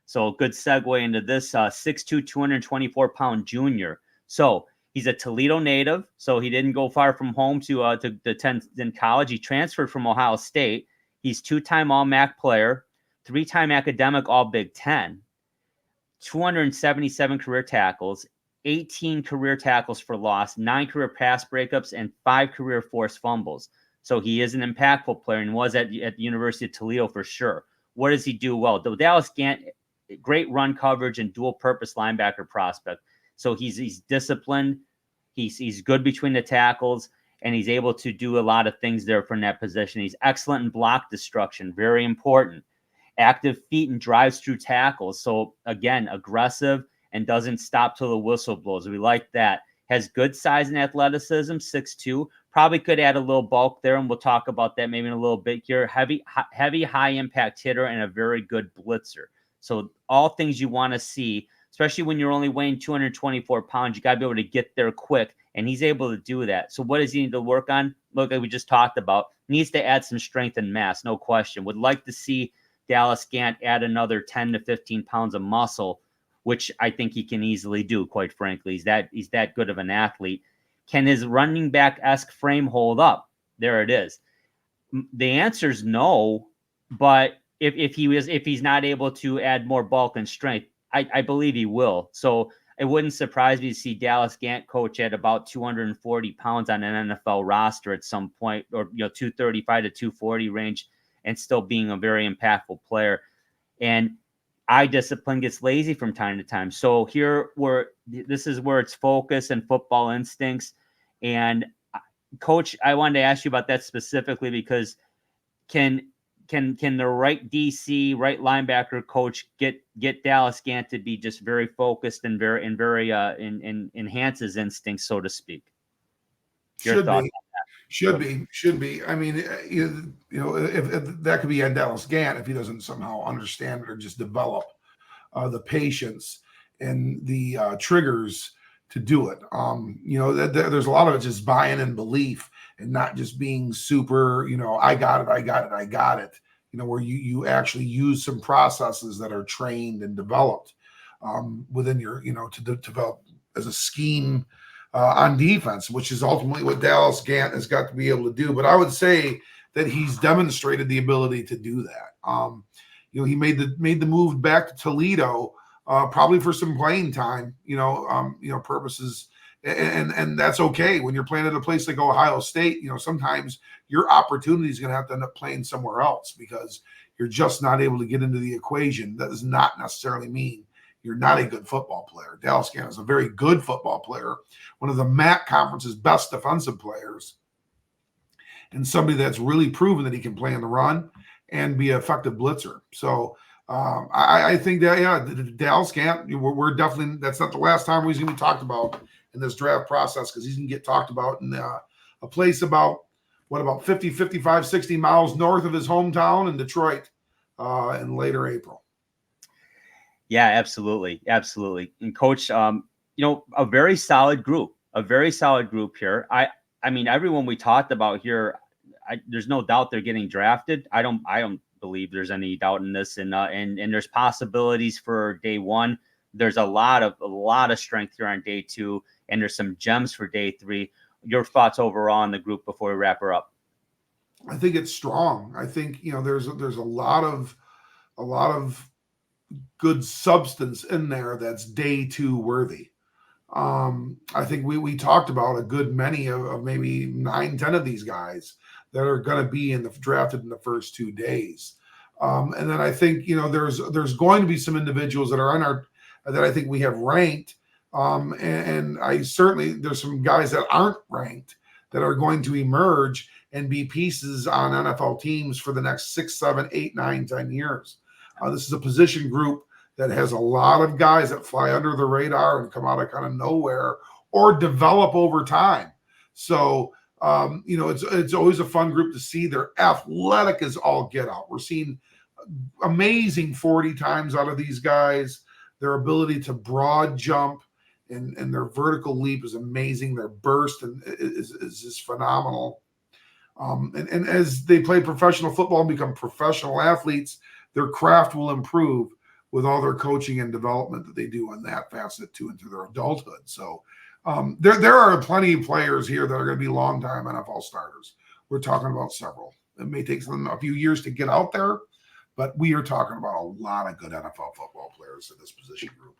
So good segue into this 6'2", 224-pound junior. So he's a Toledo native, so he didn't go far from home to attend in college. He transferred from Ohio State. He's two-time All-MAC player, three-time academic All-Big Ten, 277 career tackles, 18 career tackles for loss, 9 career pass breakups, and 5 career forced fumbles. So he is an impactful player and was at the University of Toledo for sure. What does he do well? The Dallas Gant, great run coverage and dual purpose linebacker prospect. So he's disciplined. He's good between the tackles, and he's able to do a lot of things there from that position. He's excellent in block destruction, very important. Active feet and drives through tackles. So again, aggressive and doesn't stop till the whistle blows. We like that. Has good size and athleticism, 6'2". Probably could add a little bulk there, and we'll talk about that maybe in a little bit here. Heavy, high impact hitter and a very good blitzer. So all things you want to see, especially when you're only weighing 224 pounds, you got to be able to get there quick, and he's able to do that. So what does he need to work on? Look, like we just talked about, needs to add some strength and mass, no question. Would like to see Dallas Gant add another 10 to 15 pounds of muscle, which I think he can easily do, quite frankly. He's that good of an athlete. Can his running back-esque frame hold up? There it is. The answer is no, but if he's not able to add more bulk and strength, I believe he will. So it wouldn't surprise me to see Dallas Gant coach at about 240 pounds on an NFL roster at some point, or 235 to 240 range, and still being a very impactful player. And eye discipline gets lazy from time to time. So this is where it's focus and football instincts. And Coach, I wanted to ask you about that specifically because can the right DC, right linebacker coach get Dallas Gant to be just very focused and very enhance his instincts, so to speak? Your Should thoughts be. on that? Should be. I mean, if that could be on Dallas Gant if he doesn't somehow understand it or just develop the patience and the triggers to do it. There's a lot of it just buying and belief and not just being super, I got it. Where you actually use some processes that are trained and developed within your, to develop as a scheme on defense, which is ultimately what Dallas Gant has got to be able to do. But I would say that he's demonstrated the ability to do that. He made the move back to Toledo, probably for some playing time, purposes, and that's okay when you're playing at a place like Ohio State. Sometimes your opportunity is going to have to end up playing somewhere else because you're just not able to get into the equation. That does not necessarily mean you're not a good football player. Dallas Gant is a very good football player, one of the MAC conference's best defensive players, and somebody that's really proven that he can play in the run and be an effective blitzer. So I think that, Dallas Gant, we're definitely, that's not the last time he's going to be talked about in this draft process, because he's going to get talked about in a place about 50, 55, 60 miles north of his hometown in Detroit in later April. Yeah, absolutely. And Coach, a very solid group here. I mean, everyone we talked about here, there's no doubt they're getting drafted. I don't believe there's any doubt in this. And there's possibilities for day one. There's a lot of strength here on day two, and there's some gems for day three. Your thoughts overall on the group before we wrap her up? I think it's strong. I think, there's a lot of good substance in there that's day two worthy. I think we talked about a good many of maybe 9-10 of these guys that are going to be drafted in the first 2 days. And then I think, there's going to be some individuals that are that I think we have ranked. And I certainly, there's some guys that aren't ranked that are going to emerge and be pieces on NFL teams for the next 6, 7, 8, 9, 10 years. This is a position group that has a lot of guys that fly under the radar and come out of kind of nowhere or develop over time. So, it's always a fun group to see. They're athletic as all get out. We're seeing amazing 40 times out of these guys. Their ability to broad jump and their vertical leap is amazing. Their burst is just phenomenal. And as they play professional football and become professional athletes, their craft will improve with all their coaching and development that they do on that facet too into their adulthood. So there are plenty of players here that are going to be long-time NFL starters. We're talking about several. It may take them a few years to get out there, but we are talking about a lot of good NFL football players in this position group.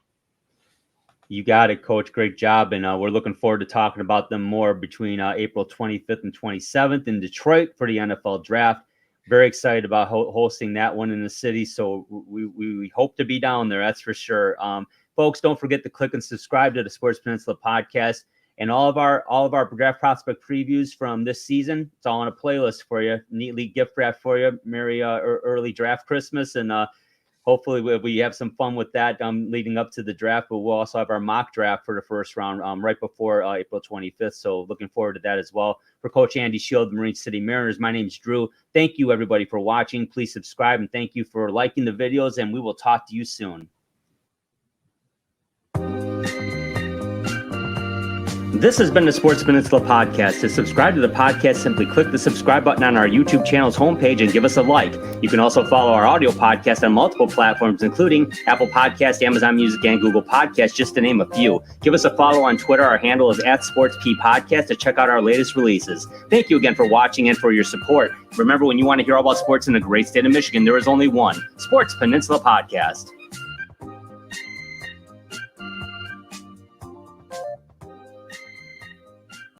You got it, Coach. Great job. And we're looking forward to talking about them more between April 25th and 27th in Detroit for the NFL draft. Very excited about hosting that one in the city. So we hope to be down there. That's for sure. Folks, don't forget to click and subscribe to the Sports Peninsula podcast and all of our draft prospect previews from this season. It's all on a playlist for you. Neatly gift wrapped for you. Merry early draft Christmas. And hopefully we have some fun with that leading up to the draft, but we'll also have our mock draft for the first round right before April 25th. So looking forward to that as well. For Coach Andy Shield, the Marine City Mariners, my name is Drew. Thank you, everybody, for watching. Please subscribe, and thank you for liking the videos, and we will talk to you soon. This has been the Sports Peninsula podcast. To subscribe to the podcast, simply click the subscribe button on our YouTube channel's homepage and give us a like. You can also follow our audio podcast on multiple platforms, including Apple Podcasts, Amazon Music, and Google Podcasts, just to name a few. Give us a follow on Twitter. Our handle is @SportsPodcast to check out our latest releases. Thank you again for watching and for your support. Remember, when you want to hear all about sports in the great state of Michigan, there is only one Sports Peninsula podcast.